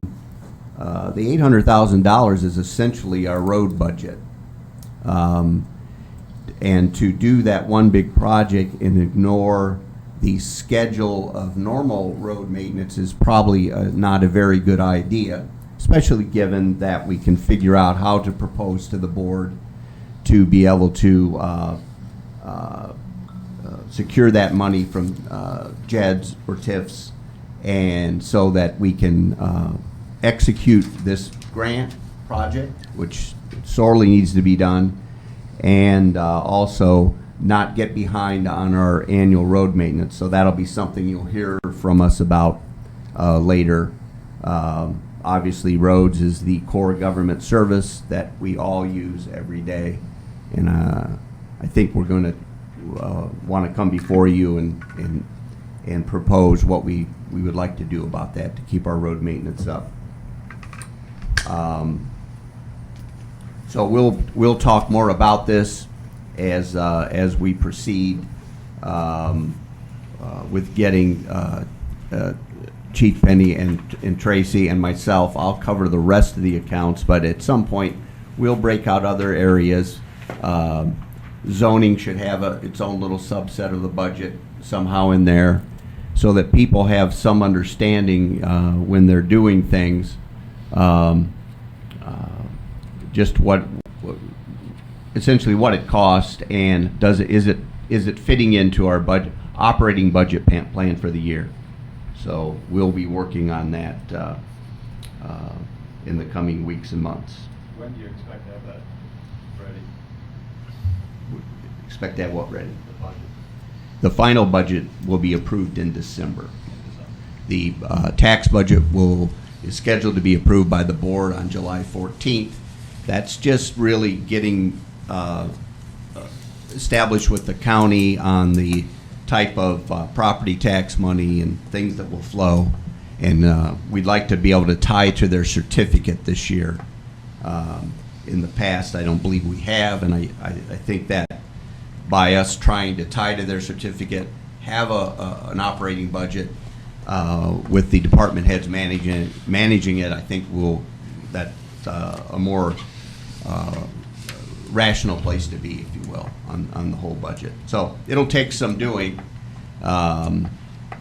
the $800,000 is essentially our road budget. And to do that one big project and ignore the schedule of normal road maintenance is probably not a very good idea, especially given that we can figure out how to propose to the board to be able to secure that money from JEDs or TIFs, and so that we can execute this grant project, which sorely needs to be done, and also not get behind on our annual road maintenance. So that'll be something you'll hear from us about later. Obviously, roads is the core government service that we all use every day, and I think we're going to want to come before you and propose what we would like to do about that to keep our road maintenance up. So we'll talk more about this as we proceed with getting Chief Penny and Tracy and myself. I'll cover the rest of the accounts, but at some point we'll break out other areas. Zoning should have its own little subset of the budget somehow in there, so that people have some understanding when they're doing things, just essentially what it costs, and is it fitting into our operating budget plan for the year. So we'll be working on that in the coming weeks and months. When do you expect to have that ready? Expect to have what ready? The budget. the final budget will be approved in December. The tax budget is scheduled to be approved by the board on July 14th. That's just really getting established with the county on the type of property tax money and things that will flow. And we'd like to be able to tie to their certificate this year. In the past, I don't believe we have, and I think that by us trying to tie to their certificate, have an operating budget with the department heads managing it, I think that's a more rational place to be, if you will, on the whole budget. So it'll take some doing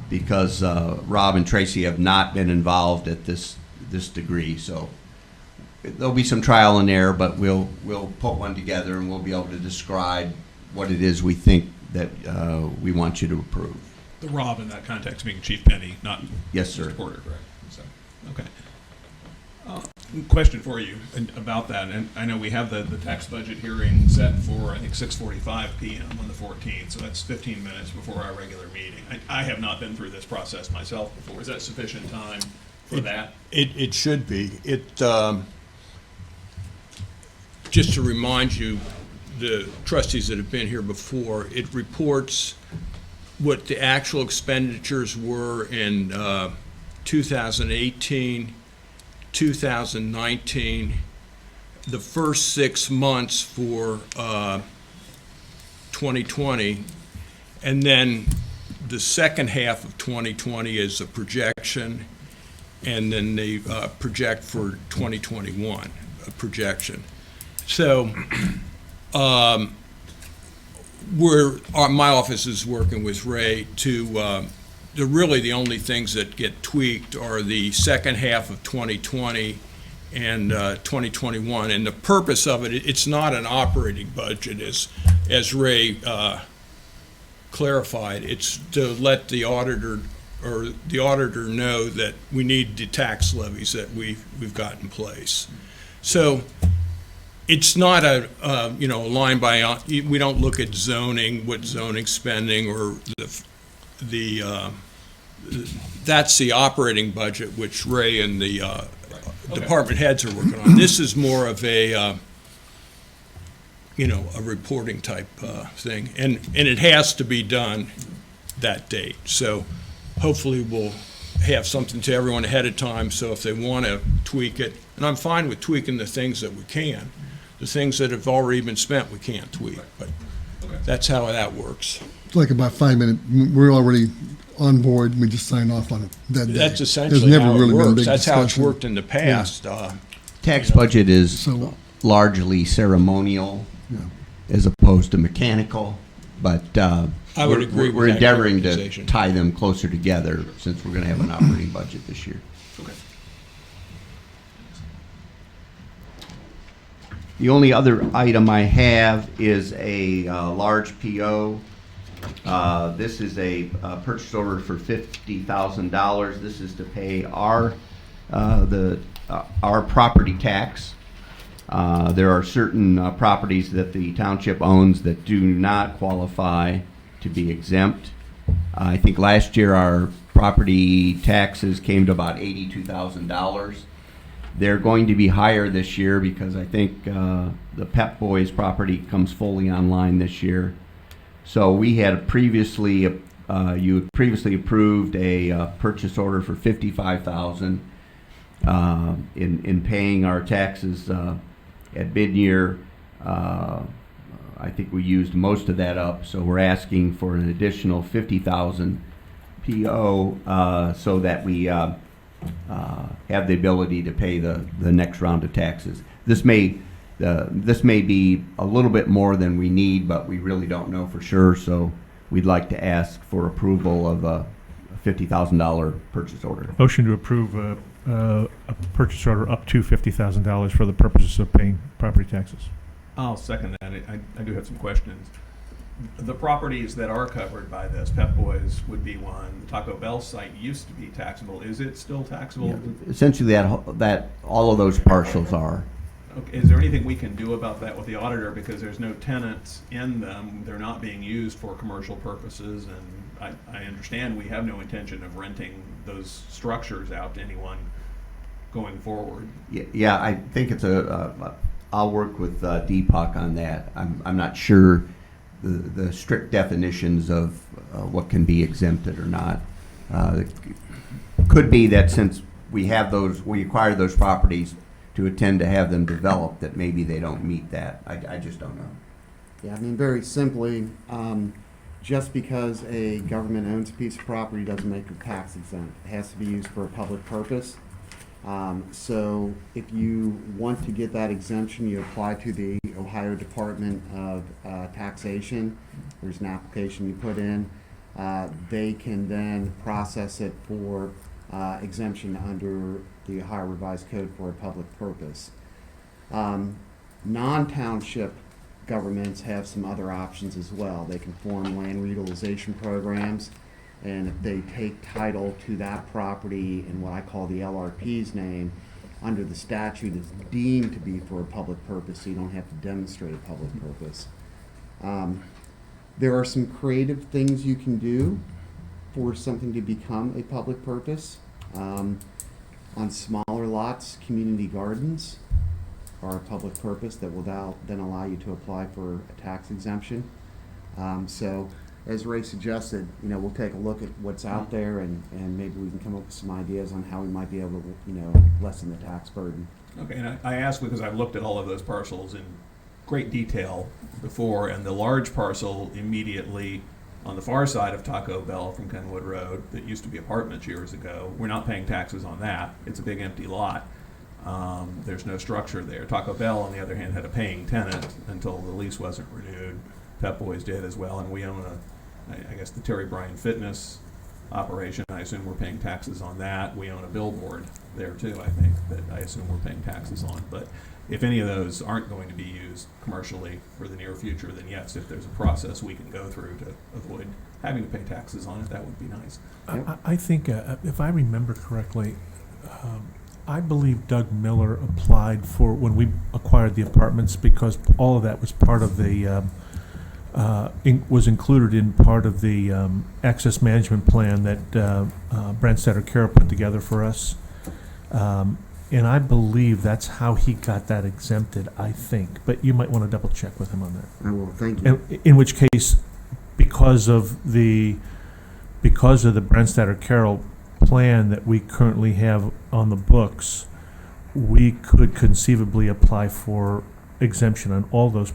because Rob and Tracy have not been involved at this degree. So there'll be some trial and error, but we'll put one together and we'll be able to describe what it is we think that we want you to approve. The Rob in that context being Chief Penny, not Yes, sir. Mr. Porter, correct? So, okay. Question for you about that, and I know we have the tax budget hearing set for, I think, 6:45 p.m. on the 14th, so that's 15 minutes before our regular meeting. I have not been through this process myself before. Is that sufficient time for that? It should be. Just to remind you, the trustees that have been here before, it reports what the actual expenditures were in 2018, 2019, the first 6 months for 2020, and then the second half of 2020 is a projection, and then they project for 2021, a projection. So my office is working with Ray to really the only things that get tweaked are the second half of 2020 and 2021. And the purpose of it's not an operating budget, as Ray clarified. It's to let the auditor know that we need the tax levies that we've got in place. So it's not a line by we don't look at zoning, what zoning spending, or that's the operating budget which Ray and the department heads are working on. This is more of a reporting type thing, and it has to be done that date. So hopefully we'll have something to everyone ahead of time. So if they want to tweak it, and I'm fine with tweaking the things that we can. The things that have already been spent, we can't tweak, but that's how that works. It's like about 5 minutes, we're already on board, we just sign off on it that day. That's There's essentially never how it really been a works. big That's how it's discussion. worked in the past. Tax budget is So- largely ceremonial as opposed to mechanical, but I would agree with we're that endeavoring to characterization. tie them closer together since we're going to have an operating budget this year. Okay. The only other item I have is a large PO. This is a purchase order for $50,000. This is to pay our property tax. There are certain properties that the township owns that do not qualify to be exempt. I think last year our property taxes came to about $82,000. They're going to be higher this year because I think the Pep Boys property comes fully online this year. So we had previously, you had previously approved a purchase order for $55,000 in paying our taxes at mid-year. I think we used most of that up, so we're asking for an additional $50,000 PO so that we have the ability to pay the next round of taxes. This may be a little bit more than we need, but we really don't know for sure, so we'd like to ask for approval of a $50,000 purchase order. Motion to approve a purchase order up to $50,000 for the purposes of paying property taxes. I'll second that. I do have some questions. The properties that are covered by this, Pep Boys would be one. The Taco Bell site used to be taxable. Is it still taxable? Essentially, that all of those parcels are. Okay, is there anything we can do about that with the auditor, because there's no tenants in them, they're not being used for commercial purposes, and I understand we have no intention of renting those structures out to anyone going forward. Yeah, I think it's I'll work with Deepak on that. I'm not sure the strict definitions of what can be exempted or not. It could be that since we acquired those properties to attend to have them developed, that maybe they don't meet that. I just don't know. Yeah, I mean, very simply, just because a government owns a piece of property doesn't make it tax exempt. It has to be used for a public purpose. So if you want to get that exemption, you apply to the Ohio Department of Taxation. There's an application you put in. They can then process it for exemption under the Ohio Revised Code for a public purpose. Non-township governments have some other options as well. They can form land reutilization programs, and if they take title to that property in what I call the LRP's name, under the statute, it's deemed to be for a public purpose, so you don't have to demonstrate a public purpose. There are some creative things you can do for something to become a public purpose. On smaller lots, community gardens are a public purpose that will then allow you to apply for a tax exemption. So, as Ray suggested, we'll take a look at what's out there, and maybe we can come up with some ideas on how we might be able to, lessen the tax burden. Okay, and I asked because I've looked at all of those parcels in great detail before, and the large parcel immediately on the far side of Taco Bell from Kenwood Road that used to be apartments years ago, we're not paying taxes on that. It's a big empty lot. There's no structure there. Taco Bell, on the other hand, had a paying tenant until the lease wasn't renewed. Pep Boys did as well, and we own I guess the Terry Bryan Fitness operation. I assume we're paying taxes on that. We own a billboard there too, I think, that I assume we're paying taxes on. But if any of those aren't going to be used commercially for the near future, then yes, if there's a process we can go through to avoid having to pay taxes on it, that would be nice. I think, if I remember correctly, I believe Doug Miller applied for, when we acquired the apartments, because all of that was part of the, was included in part of the access management plan that Brent Stetter-Carroll put together for us. And I believe that's how he got that exempted, I think. But you might want to double check with him on that. I will, thank you. In which case, because of the Brent Stetter-Carroll plan that we currently have on the books, we could conceivably apply for exemption on all those,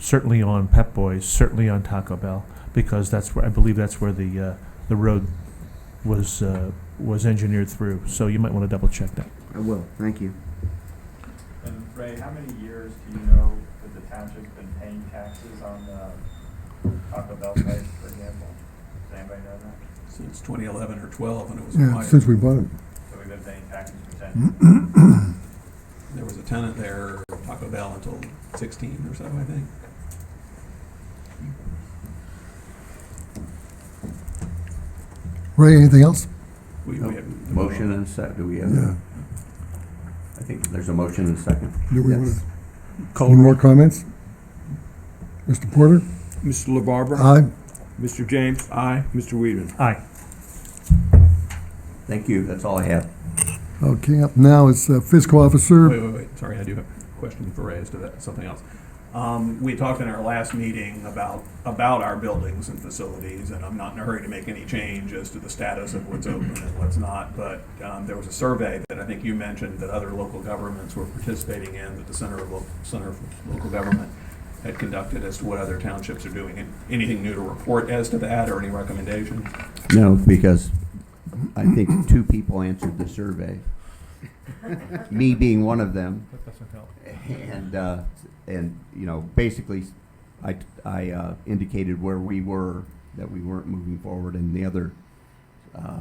certainly on Pep Boys, certainly on Taco Bell, because that's where, I believe that's where the road was engineered through. So you might want to double check that. I will, thank you. And Ray, how many years do you know that the township's been paying taxes on the Taco Bell site, for example? Does anybody know that? Since 2011 or 12 when it was Yeah, acquired. since we bought it. So we've been paying taxes for 10 years. There was a tenant there, Taco Bell, until 16 or so, I think. Ray, anything else? We have Motion and a second. Do we have? Yeah. I think there's a motion and a second. Do we Yes. want any more comments? Mr. Porter? Mr. LaBarbera? Aye. Mr. James? Aye. Mr. Weedman? Aye. Thank you. That's all I have. Okay, up now is fiscal officer. Wait. Sorry, I do have a question for Ray as to that, something else. We talked in our last meeting about our buildings and facilities, and I'm not in a hurry to make any change as to the status of what's open and what's not, but there was a survey that I think you mentioned that other local governments were participating in, that the Center for Local Government had conducted as to what other townships are doing. Anything new to report as to that, or any recommendations? No, because I think 2 people answered the survey. Me being one of them. That doesn't help. And basically, I indicated where we were, that we weren't moving forward, and the other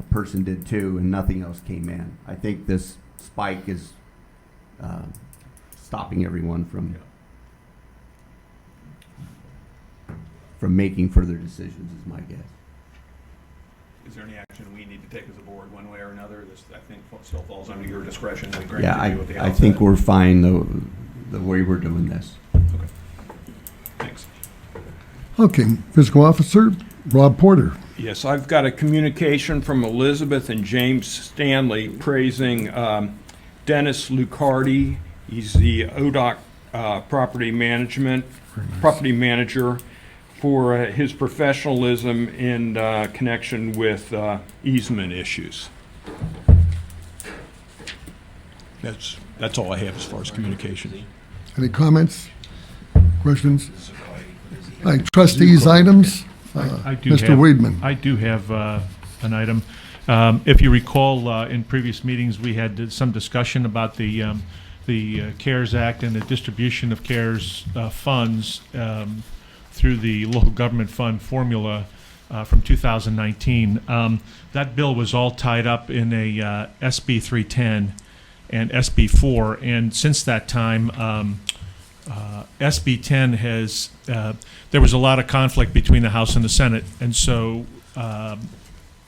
person did too, and nothing else came in. I think this spike is stopping everyone from making further decisions, is my guess. Is there any action we need to take as a board, one way or another? This, I think, still falls under your discretion. We agree Yeah, with you at the I think outset. we're fine, though. the way we're doing this. Okay. Thanks. Okay, Fiscal Officer Rob Porter. Yes, I've got a communication from Elizabeth and James Stanley praising Dennis Lucardi. He's the ODOT property manager for his professionalism in connection with easement issues. That's all I have as far as communication. Any comments, questions? All right, trustees' items. I do Mr. have- Weedman. I do have an item. If you recall, in previous meetings, we had some discussion about the CARES Act and the distribution of CARES funds through the local government fund formula from 2019. That bill was all tied up in a SB 310 and SB 4, and since that time, SB 10 has, there was a lot of conflict between the House and the Senate, and so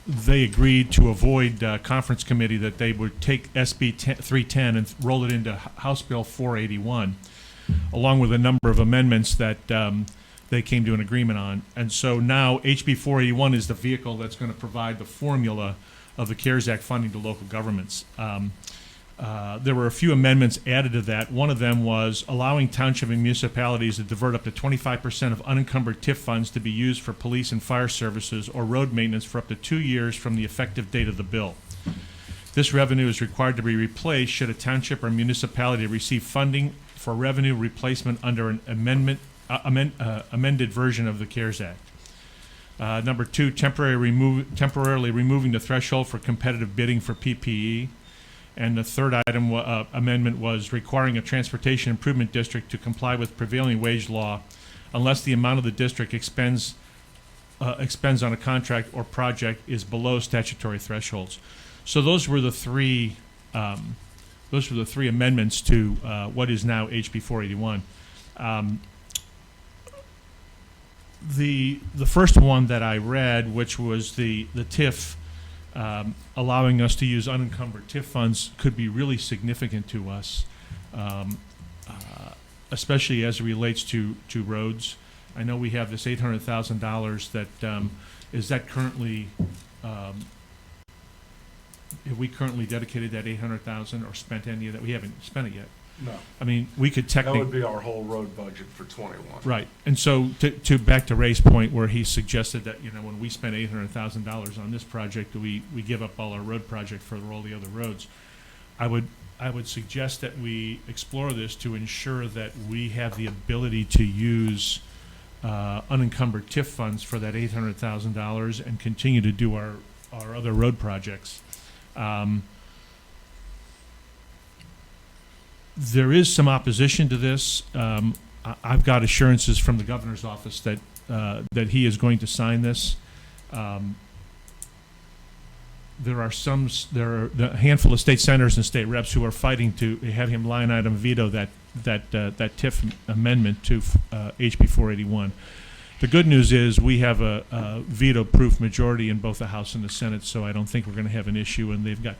they agreed to avoid conference committee that they would take SB 310 and roll it into House Bill 481, along with a number of amendments that they came to an agreement on. And so now HB 481 is the vehicle that's going to provide the formula of the CARES Act funding to local governments. There were a few amendments added to that. One of them was allowing township and municipalities to divert up to 25% of unencumbered TIF funds to be used for police and fire services or road maintenance for up to 2 years from the effective date of the bill. This revenue is required to be replaced should a township or municipality receive funding for revenue replacement under an amended version of the CARES Act. Number two, temporarily removing the threshold for competitive bidding for PPE. And the third item, amendment, was requiring a transportation improvement district to comply with prevailing wage law unless the amount of the district expends on a contract or project is below statutory thresholds. So those were the three amendments to what is now HB 481. The first one that I read, which was the TIF, allowing us to use unencumbered TIF funds, could be really significant to us, especially as it relates to roads. I know we have this $800,000 that is that currently. Have we currently dedicated that $800,000 or spent any of that? We haven't spent it yet. No. I mean, we could That technically. would be our whole road budget for '21. Right, and so to back to Ray's point, where he suggested that, you know, when we spend $800,000 on this project, we give up all our road project for all the other roads. I would suggest that we explore this to ensure that we have the ability to use unencumbered TIF funds for that $800,000 and continue to do our other road projects. There is some opposition to this. I've got assurances from the governor's office that he is going to sign this. There are a handful of state senators and state reps who are fighting to have him line item veto that TIF amendment to HB 481. The good news is we have a veto-proof majority in both the House and the Senate, so I don't think we're going to have an issue. And we've got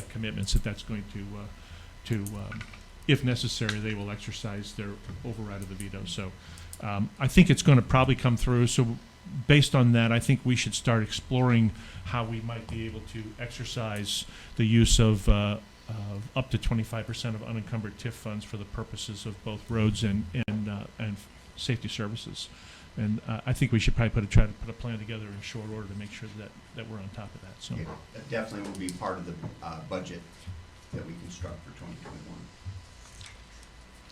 commitments that that's going to if necessary, they will exercise their override of the veto. So I think it's going to probably come through. So based on that, I think we should start exploring how we might be able to exercise the use of up to 25% of unencumbered TIF funds for the purposes of both roads and safety services. And I think we should probably try to put a plan together in short order to make sure that we're on top of that. So Yeah, that definitely will be part of the budget that we construct for 2021.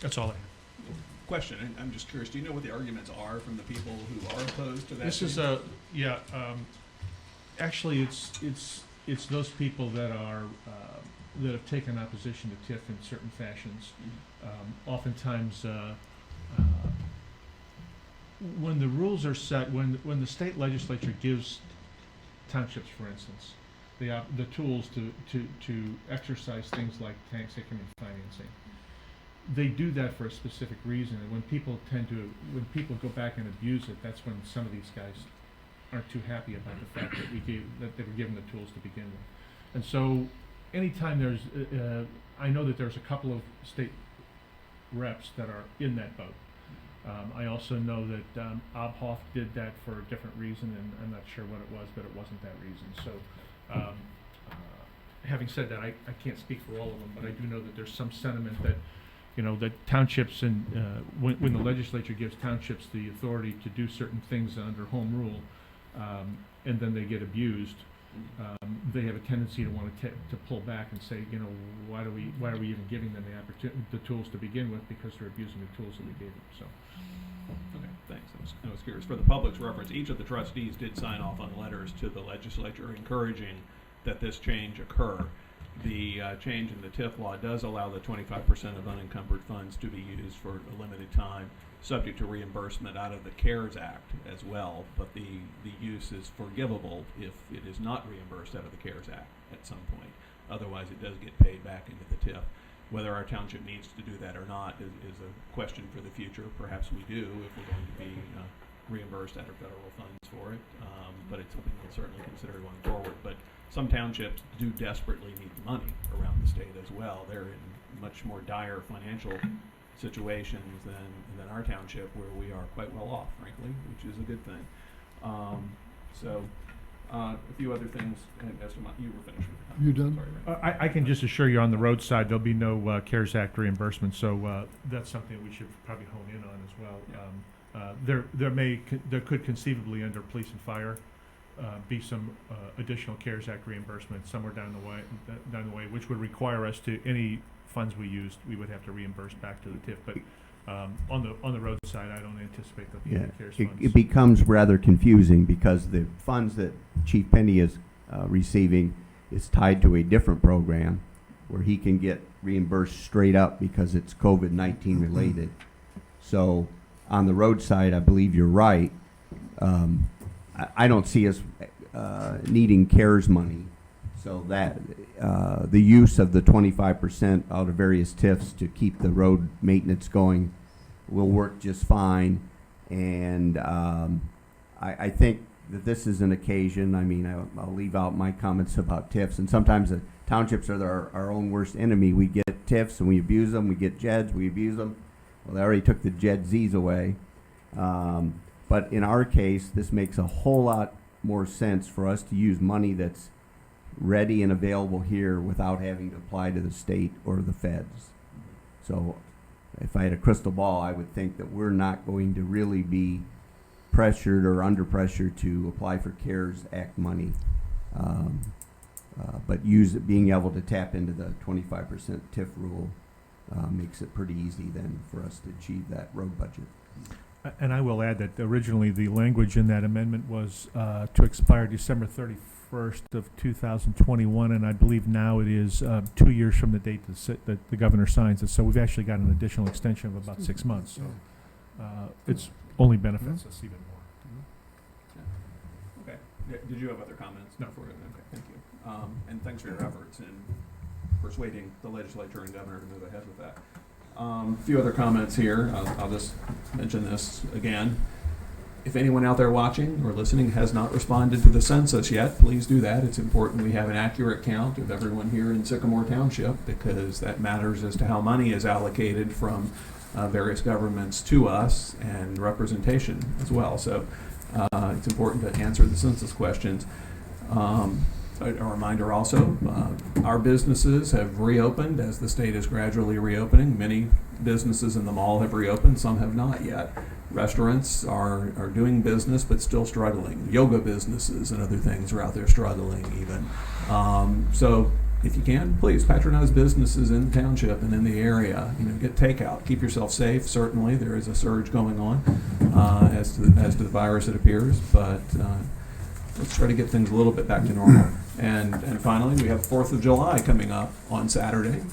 that's all I have. Question, and I'm just curious, do you know what the arguments are from the people who are opposed to that? This is actually it's those people that are that have taken opposition to TIF in certain fashions. Oftentimes, when the rules are set, when the state legislature gives townships, for instance, the tools to exercise things like tax increment financing, they do that for a specific reason. And when people go back and abuse it, that's when some of these guys aren't too happy about the fact that they were given the tools to begin with. And so, anytime there's, I know that there's a couple of state reps that are in that boat. I also know that Obhoff did that for a different reason, and I'm not sure what it was, but it wasn't that reason. So, having said that, I can't speak for all of them, but I do know that there's some sentiment that, you know, that townships and when the legislature gives townships the authority to do certain things under home rule, and then they get abused, they have a tendency to want to pull back and say, you know, why are we even giving them the tools to begin with, because they're abusing the tools that we gave them. So. Okay, thanks. I was curious. For the public's reference, each of the trustees did sign off on letters to the legislature encouraging that this change occur. The change in the TIF law does allow the 25% of unencumbered funds to be used for a limited time, subject to reimbursement out of the CARES Act as well, but the use is forgivable if it is not reimbursed out of the CARES Act at some point. Otherwise, it does get paid back into the TIF. Whether our township needs to do that or not is a question for the future. Perhaps we do if we're going to be reimbursed out of federal funds for it, but it's something we'll certainly consider going forward. But some townships do desperately need the money around the state as well. They're in much more dire financial situations than our township, where we are quite well off, frankly, which is a good thing. A few other things, and you were finished with the You done? Sorry, Ray. I can just assure you on the road side, there'll be no CARES Act reimbursement, so that's something we should probably hone in on as well. There could conceivably, under police and fire, be some additional CARES Act reimbursement somewhere down the way, which would require us to, any funds we used, we would have to reimburse back to the TIF. But on the road side, I don't anticipate there'll be any CARES funds. It becomes rather confusing because the funds that Chief Penny is receiving is tied to a different program where he can get reimbursed straight up because it's COVID-19 related. So on the road side, I believe you're right. I don't see us needing CARES money, so that the use of the 25% out of various TIFs to keep the road maintenance going will work just fine. And I think that this is an occasion, I mean, I'll leave out my comments about TIFs, and sometimes the townships are our own worst enemy. We get TIFs and we abuse them, we get JEDs, we abuse them. Well, they already took the JED-Zs away. But in our case, this makes a whole lot more sense for us to use money that's ready and available here without having to apply to the state or the feds. So if I had a crystal ball, I would think that we're not going to really be pressured or under pressure to apply for CARES Act money. But being able to tap into the 25% TIF rule makes it pretty easy then for us to achieve that road budget. And I will add that originally the language in that amendment was to expire December 31st of 2021, and I believe now it is 2 years from the date that the governor signs it. So we've actually got an additional extension of about 6 months. So it's only benefits us even more. Okay. Did you have other comments? No. Okay, thank you. And thanks for your efforts in persuading the legislature and governor to move ahead with that. A few other comments here. I'll just mention this again. If anyone out there watching or listening has not responded to the census yet, please do that. It's important we have an accurate count of everyone here in Sycamore Township, because that matters as to how money is allocated from various governments to us, and representation as well. So it's important to answer the census questions. A reminder also, our businesses have reopened as the state is gradually reopening. Many businesses in the mall have reopened, some have not yet. Restaurants are doing business but still struggling. Yoga businesses and other things are out there struggling even. So if you can, please patronize businesses in the township and in the area. You know, get takeout. Keep yourself safe. Certainly, there is a surge going on as to the virus, it appears, but let's try to get things a little bit back to normal. And finally, we have 4th of July coming up on Saturday,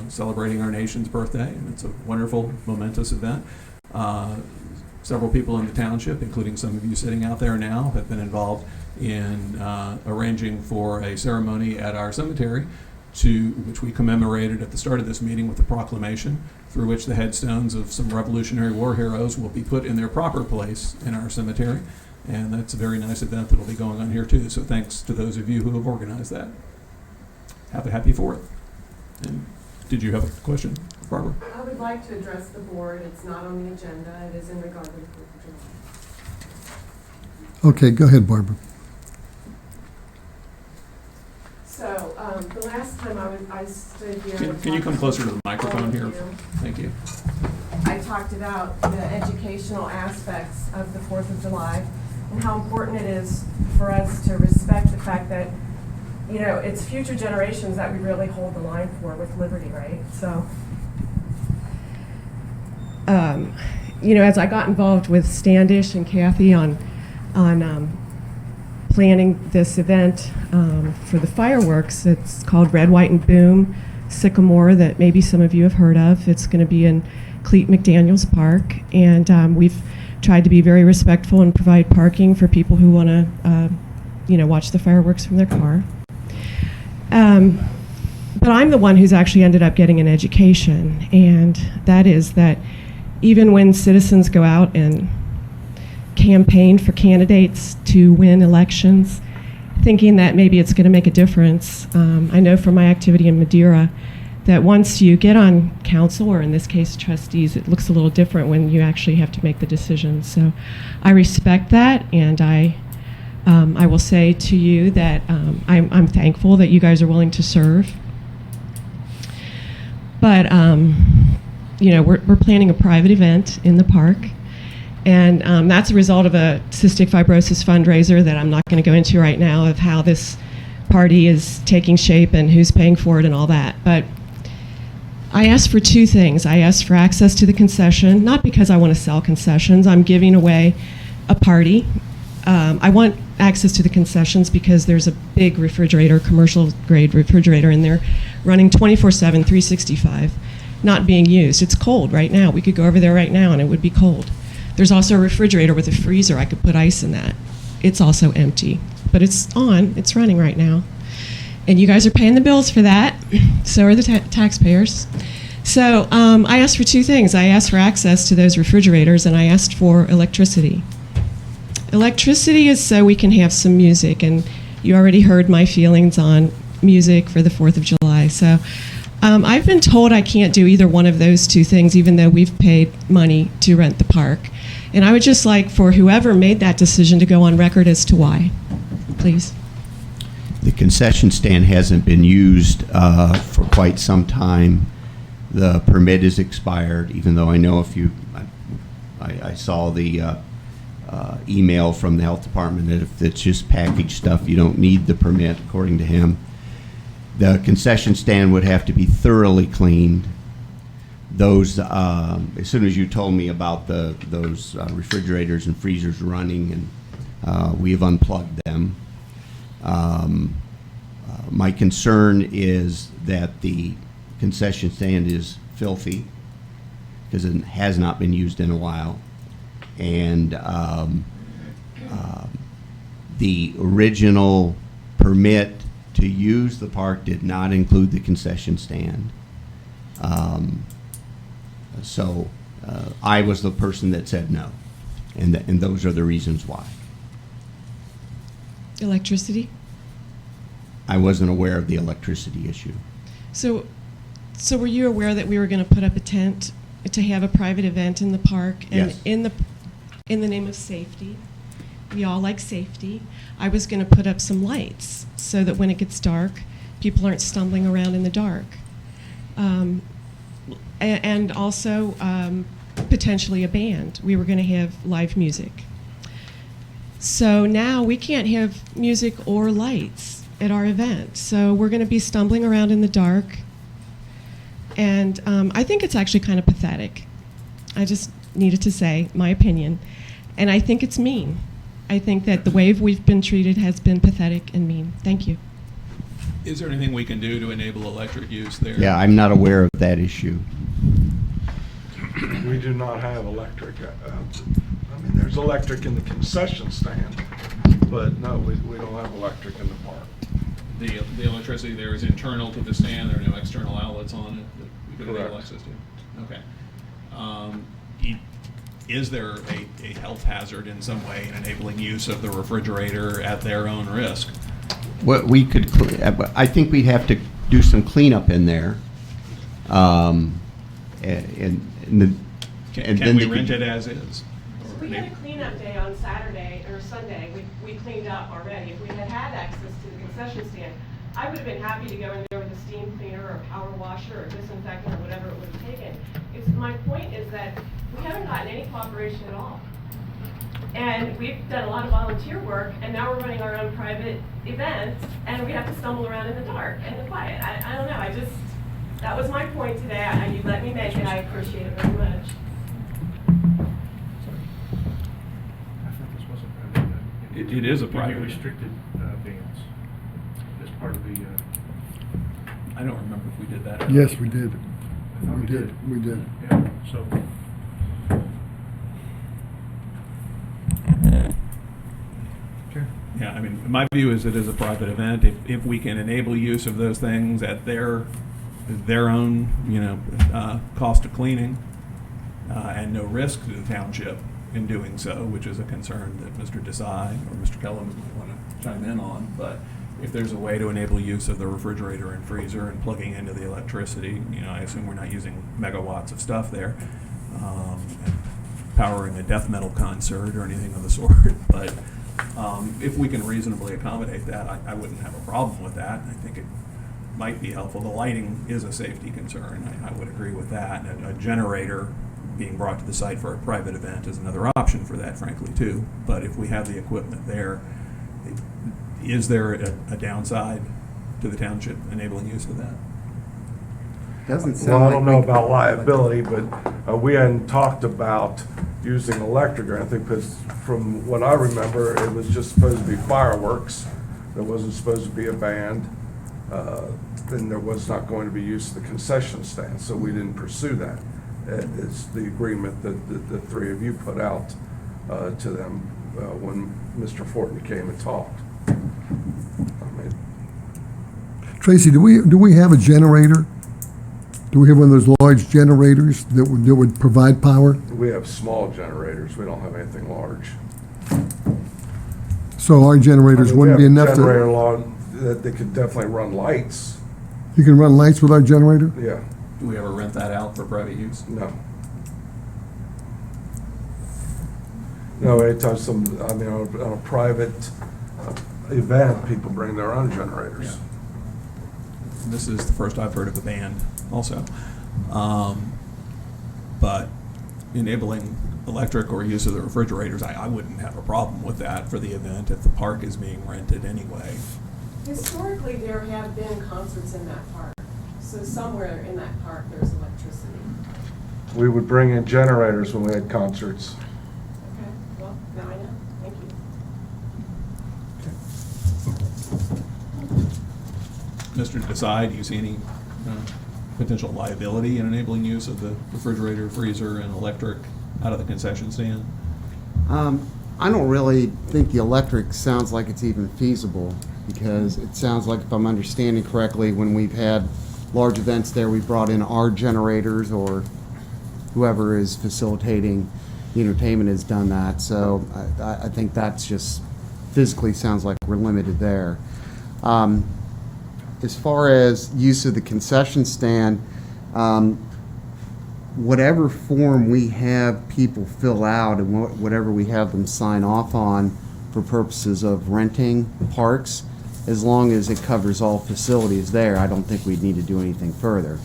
celebrating our nation's birthday, and it's a wonderful, momentous event. Several people in the township, including some of you sitting out there now, have been involved in arranging for a ceremony at our cemetery, which we commemorated at the start of this meeting with a proclamation, through which the headstones of some Revolutionary War heroes will be put in their proper place in our cemetery. And that's a very nice event that will be going on here too. So thanks to those of you who have organized that. Have a happy 4th. And did you have a question, Barbara? I would like to address the board. It's not on the agenda. It is in regard to the 4th of July. Okay, go ahead, Barbara. So, the last time I stood here. Can you come closer to the microphone here? Thank you. Thank you. I talked about the educational aspects of the 4th of July and how important it is for us to respect the fact that, you know, it's future generations that we really hold the line for with liberty, right? So, you know, as I got involved with Standish and Kathy on planning this event for the fireworks, it's called Red, White, and Boom Sycamore, that maybe some of you have heard of. It's going to be in Cleet McDaniels Park, and we've tried to be very respectful and provide parking for people who want to, you know, watch the fireworks from their car. But I'm the one who's actually ended up getting an education, and that is that even when citizens go out and campaign for candidates to win elections, thinking that maybe it's going to make a difference, I know from my activity in Madeira that once you get on council, or in this case trustees, it looks a little different when you actually have to make the decisions. So I respect that, and I will say to you that I'm thankful that you guys are willing to serve. But you know, we're planning a private event in the park, and that's a result of a cystic fibrosis fundraiser that I'm not going to go into right now, of how this party is taking shape and who's paying for it and all that. But I asked for two things. I asked for access to the concession, not because I want to sell concessions. I'm giving away a party. I want access to the concessions because there's a big refrigerator, commercial grade refrigerator in there, running 24/7, 365, not being used. It's cold right now. We could go over there right now and it would be cold. There's also a refrigerator with a freezer. I could put ice in that. It's also empty, but it's on. It's running right now. And you guys are paying the bills for that. So are the taxpayers. So I asked for two things. I asked for access to those refrigerators, and I asked for electricity. Electricity is so we can have some music, and you already heard my feelings on music for the 4th of July. So I've been told I can't do either one of those two things, even though we've paid money to rent the park. And I would just like for whoever made that decision to go on record as to why, please. The concession stand hasn't been used for quite some time. The permit is expired, even though I know if you, I saw the email from the health department that if it's just packaged stuff, you don't need the permit, according to him. The concession stand would have to be thoroughly cleaned. Those, as soon as you told me about those refrigerators and freezers running, and we have unplugged them. My concern is that the concession stand is filthy because it has not been used in a while, and the original permit to use the park did not include the concession stand. So I was the person that said no, and those are the reasons why. Electricity? I wasn't aware of the electricity issue. So were you aware that we were going to put up a tent to have a private event in the park? And Yes. in the name of safety, we all like safety, I was going to put up some lights so that when it gets dark, people aren't stumbling around in the dark. And also potentially a band. We were going to have live music. So now we can't have music or lights at our event. So we're going to be stumbling around in the dark. And I think it's actually kind of pathetic. I just needed to say my opinion. And I think it's mean. I think that the way we've been treated has been pathetic and mean. Thank you. Is there anything we can do to enable electric use there? Yeah, I'm not aware of that issue. We do not have electric. I mean, there's electric in the concession stand, but no, we don't have electric in the park. The electricity there is internal to the stand. There are no external outlets on it that we could enable access to. Okay. Is there a health hazard in some way in enabling use of the refrigerator at their own risk? What we could, I think we'd have to do some cleanup in there. and the. and Can then we the- rent it as is? We had a cleanup day on Saturday or Sunday. We cleaned up already. If we had had access to the concession stand, I would have been happy to go in there with a steam cleaner or power washer or disinfectant or whatever it would have taken. My point is that we haven't gotten any cooperation at all. And we've done a lot of volunteer work, and now we're running our own private events, and we have to stumble around in the dark and the quiet. I don't know, that was my point today. You let me make it. I appreciate it very much. It is a private. Restricted bands as part of the. I don't remember if we did that. Yes, we did. I thought We did. We did. Yeah, so. Yeah, I mean, my view is it is a private event. If we can enable use of those things at their own, cost of cleaning, and no risk to the township in doing so, which is a concern that Mr. Desai or Mr. Kellum might want to chime in on. But if there's a way to enable use of the refrigerator and freezer and plugging into the electricity, I assume we're not using megawatts of stuff there, and powering a death metal concert or anything of the sort. But if we can reasonably accommodate that, I wouldn't have a problem with that. I think it might be helpful. The lighting is a safety concern. I would agree with that. And a generator being brought to the site for a private event is another option for that, frankly, too. But if we have the equipment there, is there a downside to the township enabling use of that? Doesn't sound Well, I like don't we know can- about liability, but we hadn't talked about using electric or anything, because from what I remember, it was just supposed to be fireworks. There wasn't supposed to be a band. Then there was not going to be use of the concession stand, so we didn't pursue that. It's the agreement that the three of you put out to them when Mr. Fortin came and talked. I mean, Tracy, do we have a generator? Do we have one of those large generators that would provide power? we have small generators, we don't have anything large. So our generators I mean, wouldn't be we have enough a generator to, lawn that they could definitely run lights, you can run lights with our generator? yeah, Do we ever rent that out for private use? no. No, anytime on a private event, people bring their own generators. This is the first I've heard of a band also. But enabling electric or use of the refrigerators, I wouldn't have a problem with that for the event if the park is being rented anyway. Historically, there have been concerts in that park. So somewhere in that park, there's electricity. We would bring in generators when we had concerts. Okay, well, now I know. Thank you. Mr. Desai, do you see any potential liability in enabling use of the refrigerator, freezer, and electric out of the concession stand? I don't really think the electric sounds like it's even feasible, because it sounds like, if I'm understanding correctly, when we've had large events there, we've brought in our generators, or whoever is facilitating the entertainment has done that. So I think that's just physically sounds like we're limited there. As far as use of the concession stand, whatever form we have people fill out and whatever we have them sign off on for purposes of renting parks, as long as it covers all facilities there, I don't think we'd need to do anything further.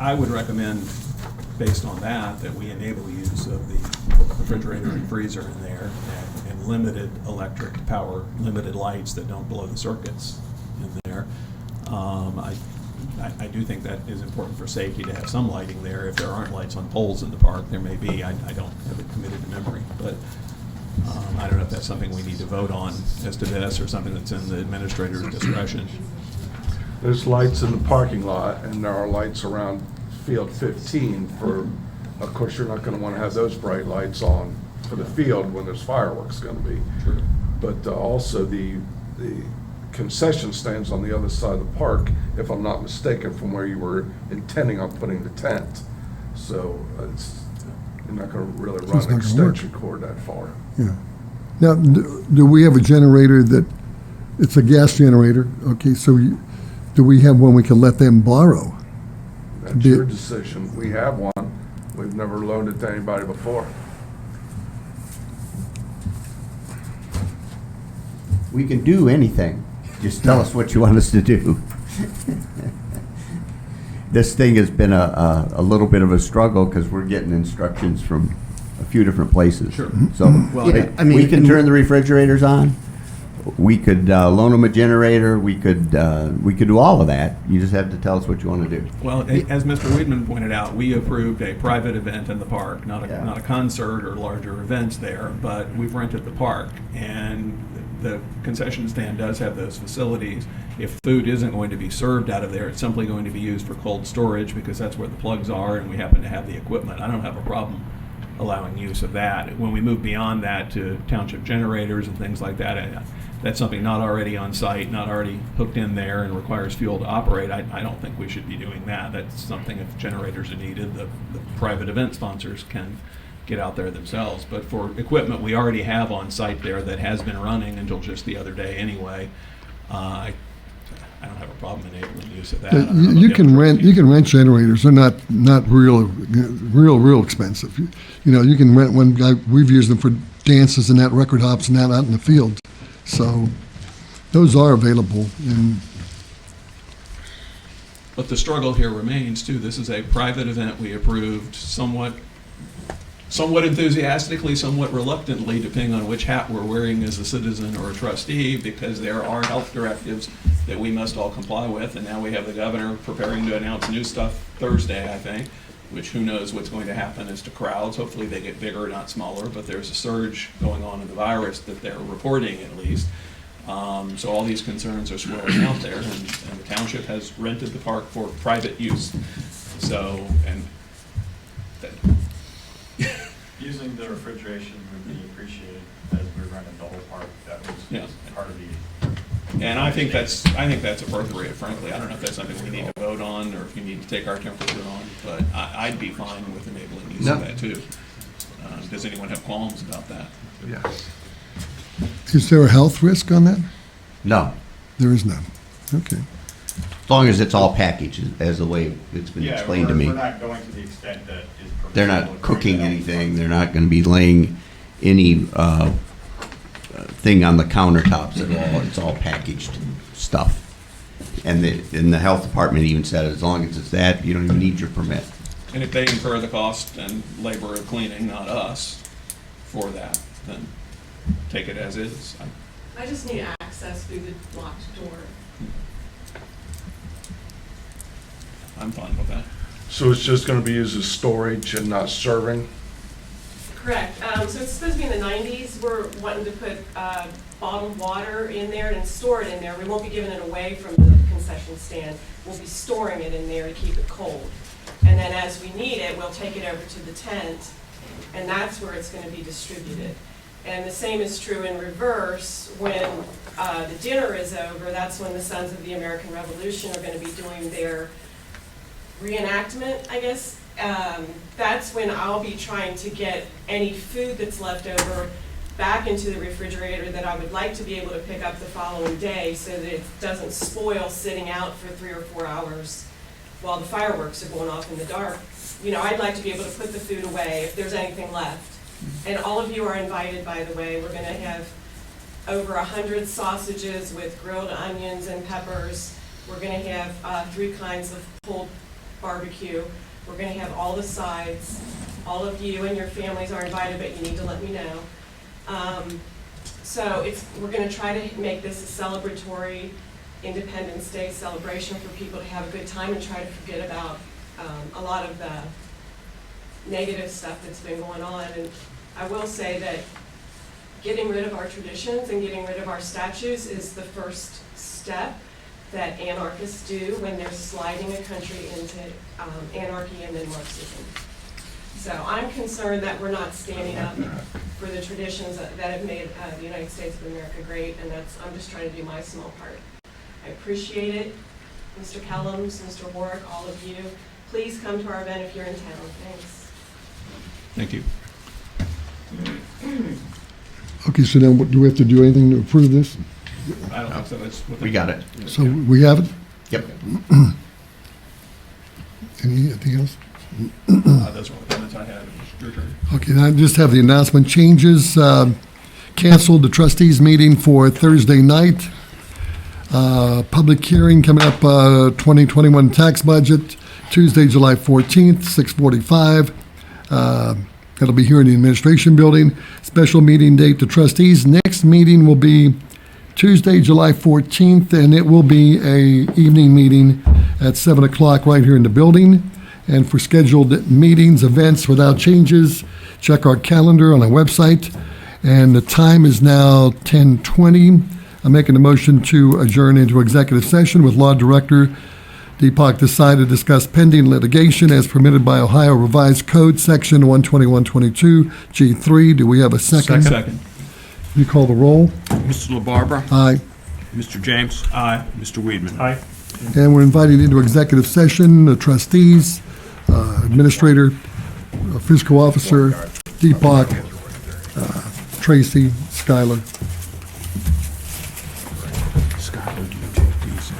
I would recommend, based on that we enable use of the refrigerator and freezer in there, and limited electric power, limited lights that don't blow the circuits in there. I do think that is important for safety to have some lighting there. If there aren't lights on poles in the park, there may be. I don't have it committed to memory, but I don't know if that's something we need to vote on as to this, or something that's in the administrator's discretion. There's lights in the parking lot, and there are lights around field 15 for, of course, you're not going to want to have those bright lights on for the field when there's fireworks going to be. Sure. But also the concession stands on the other side of the park, if I'm not mistaken, from where you were intending on putting the tent. So you're not going to really It's run not an gonna work. extension cord that far. Yeah. Now, do we have a generator that, it's a gas generator, okay, so do we have one we can let them borrow? That's your decision. We have one. We've never loaned it to anybody before. We can do anything. Just tell us what you want us to do. This thing has been a little bit of a struggle because we're getting instructions from a few different places. Sure. So, Well, yeah, we can turn the refrigerators on. We could loan them a generator. We could do all of that. You just have to tell us what you want to do. Well, as Mr. Weidman pointed out, we approved a private event in the park, not a concert or larger events there, but we've rented the park, and the concession stand does have those facilities. If food isn't going to be served out of there, it's simply going to be used for cold storage because that's where the plugs are, and we happen to have the equipment. I don't have a problem allowing use of that. When we move beyond that to township generators and things like that, that's something not already on site, not already hooked in there and requires fuel to operate. I don't think we should be doing that. That's something, if generators are needed, the private event sponsors can get out there themselves. But for equipment we already have on site there that has been running until just the other day anyway, I don't have a problem enabling use of that. I don't know You about can the rent, other you can rent generators, they're not real expensive. You know, you can rent one, we've used them for dances and that, record hops and that out in the field. So those are available, and But the struggle here remains too. This is a private event we approved somewhat enthusiastically, somewhat reluctantly, depending on which hat we're wearing as a citizen or a trustee, because there are health directives that we must all comply with. And now we have the governor preparing to announce new stuff Thursday, I think, which who knows what's going to happen as to crowds. Hopefully they get bigger, not smaller, but there's a surge going on in the virus that they're reporting at least. So all these concerns are swirling out there, and the township has rented the park for private use. So, and Using the refrigeration would be appreciated as we're running the whole park. That was Yeah. part of the. And I think that's appropriate, frankly. I don't know if that's something we need to vote on or if you need to take our temperature on, but I'd be fine with enabling use of that too. Does anyone have qualms about that? Yeah. is there a health risk on that? No, There is none. Okay. as long as it's all packaged, as the way it's been explained to me. We're not going to the extent that is permissible. They're not cooking anything, they're not gonna be laying any, thing on the countertops at all, it's all packaged stuff. And the health department even said, as long as it's that, you don't even need your permit. And if they incur the cost and labor of cleaning, not us, for that, then take it as is. I just need access through the locked door. I'm fine with that. So it's just gonna be used as storage and not serving? Correct. So it's supposed to be in the 90s. We're wanting to put bottled water in there and store it in there. We won't be giving it away from the concession stand. We'll be storing it in there to keep it cold. And then as we need it, we'll take it over to the tent, and that's where it's going to be distributed. And the same is true in reverse. When the dinner is over, that's when the Sons of the American Revolution are going to be doing their reenactment, I guess. That's when I'll be trying to get any food that's left over back into the refrigerator that I would like to be able to pick up the following day so that it doesn't spoil sitting out for 3 or 4 hours while the fireworks are going off in the dark. You know, I'd like to be able to put the food away if there's anything left. And all of you are invited, by the way. We're going to have over 100 sausages with grilled onions and peppers. We're going to have 3 kinds of pulled barbecue. We're going to have all the sides. All of you and your families are invited, but you need to let me know. So we're going to try to make this a celebratory Independence Day celebration for people to have a good time and try to forget about a lot of the negative stuff that's been going on. And I will say that getting rid of our traditions and getting rid of our statues is the first step that anarchists do when they're sliding a country into anarchy and then Marxism. So I'm concerned that we're not standing up for the traditions that have made the United States of America great, and I'm just trying to do my small part. I appreciate it. Mr. Kellums, Mr. Warwick, all of you. Please come to our event if you're in town. Thanks. Thank you. Okay, so now do we have to do anything to approve this? I don't think so, that's what. We got it. So we have it? Yep. Anything else? Those are all the comments I had. Your turn. Okay, now I just have the announcement changes. Canceled the trustees meeting for Thursday night. Public hearing coming up, 2021 tax budget, Tuesday, July 14th, 6:45. That'll be here in the administration building. Special meeting date, the trustees. Next meeting will be Tuesday, July 14th, and it will be a evening meeting at 7 o'clock right here in the building. And for scheduled meetings, events without changes, check our calendar on our website. And the time is now 10:20. I'm making a motion to adjourn into executive session with Law Director Deepak Desai to discuss pending litigation as permitted by Ohio Revised Code, Section 12122, G3. Do we have a second? Second. You call the roll? Mr. LaBarbera? Aye. Mr. James? Aye. Mr. Weedman? Aye. And we're inviting into executive session the trustees, administrator, fiscal officer, Deepak, Tracy, Skylar. Skylar, do you take these?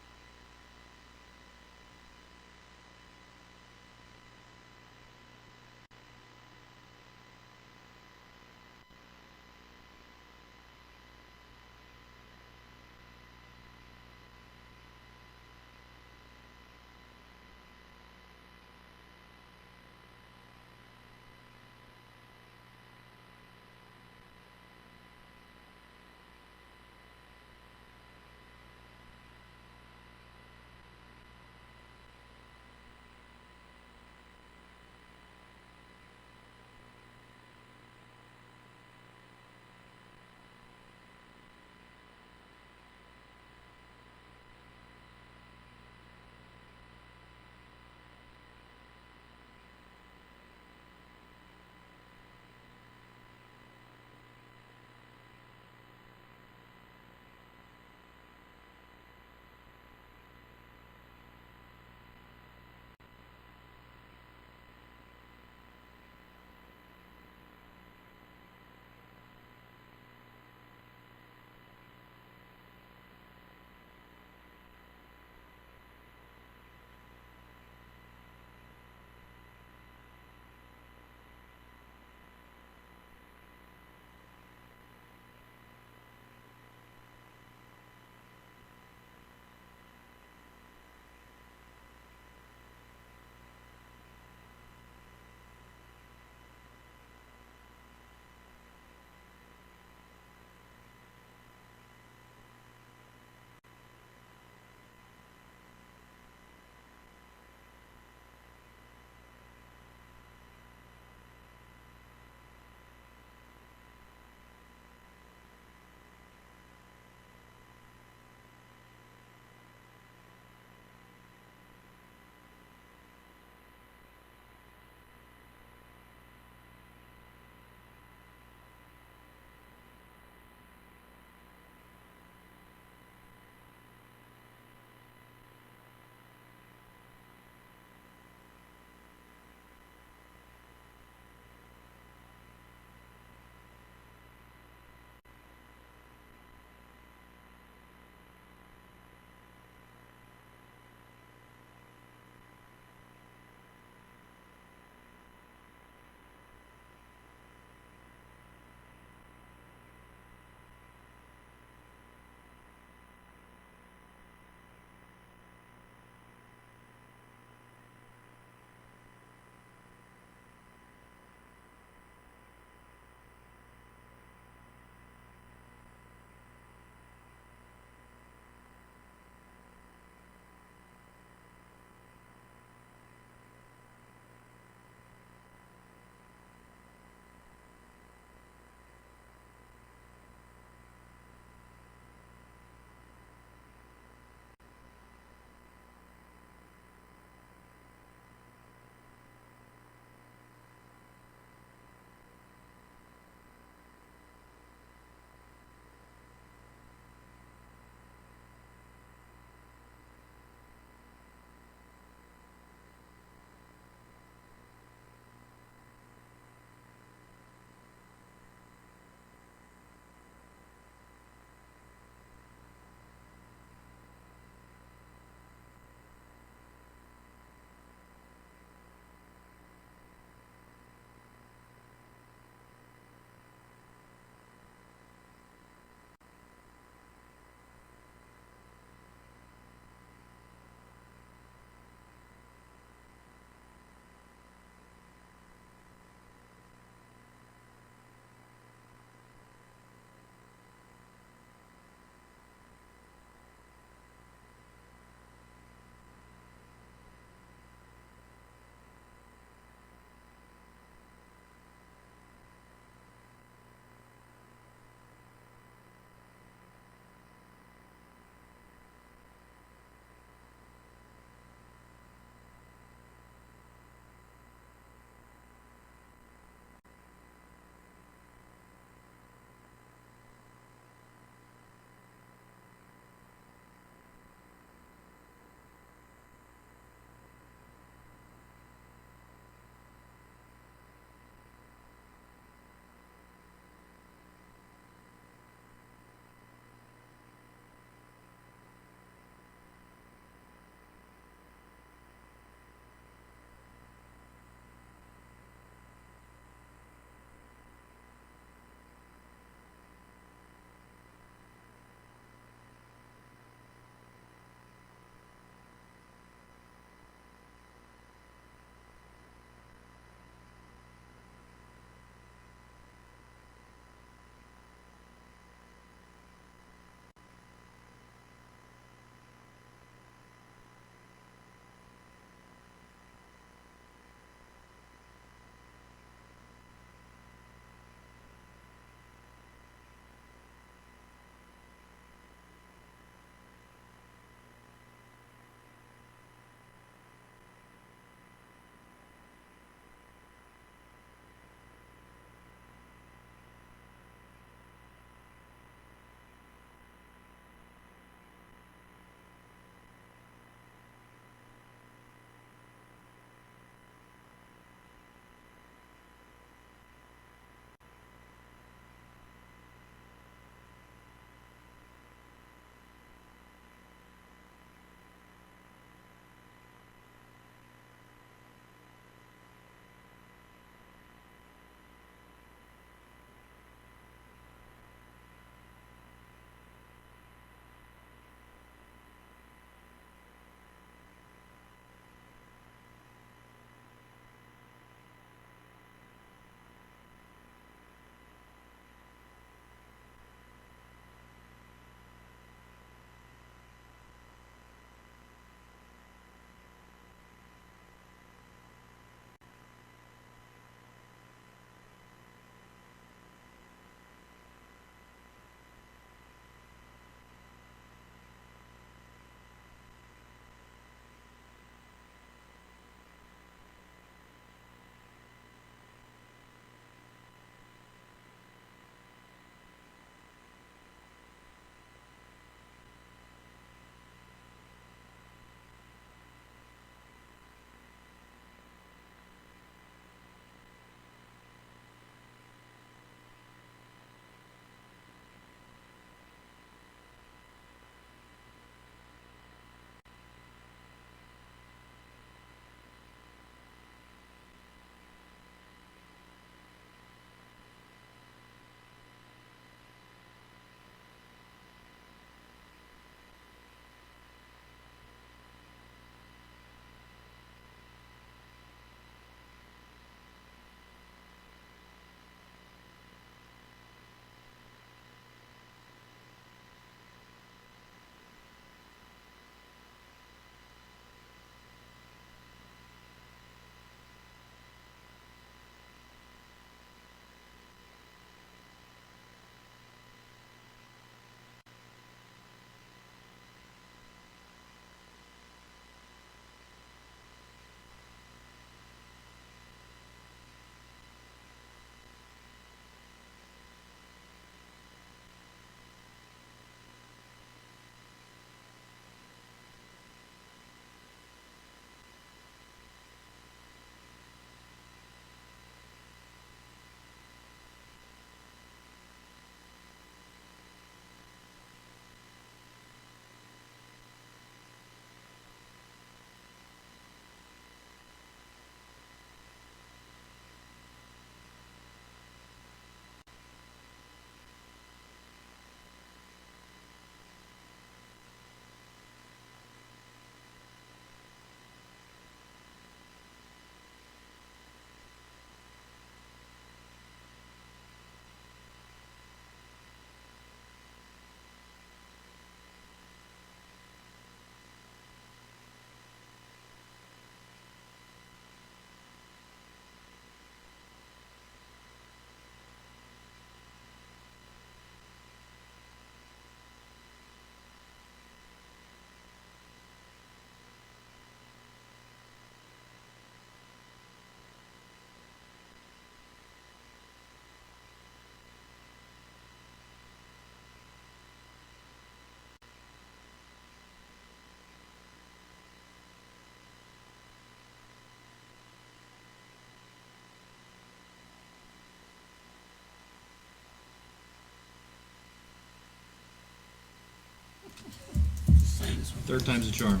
Third time's a charm.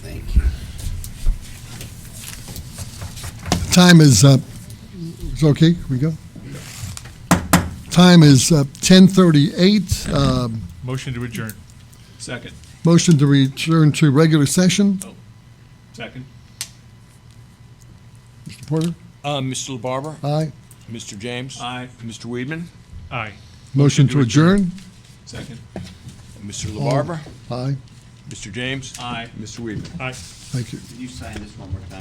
Thank you. Time is, it's okay, here we go. Time is 10:38. Motion to adjourn. Second. Motion to return to regular session. Second. Mr. Porter? Mr. LaBarber, Aye. Mr. James, Aye. Mr. Weedman, Aye. Motion to adjourn. Second. Mr. LaBarber, Aye. Mr. James, Aye. Mr. Weedman. Aye. Thank you. Can you sign this one more time?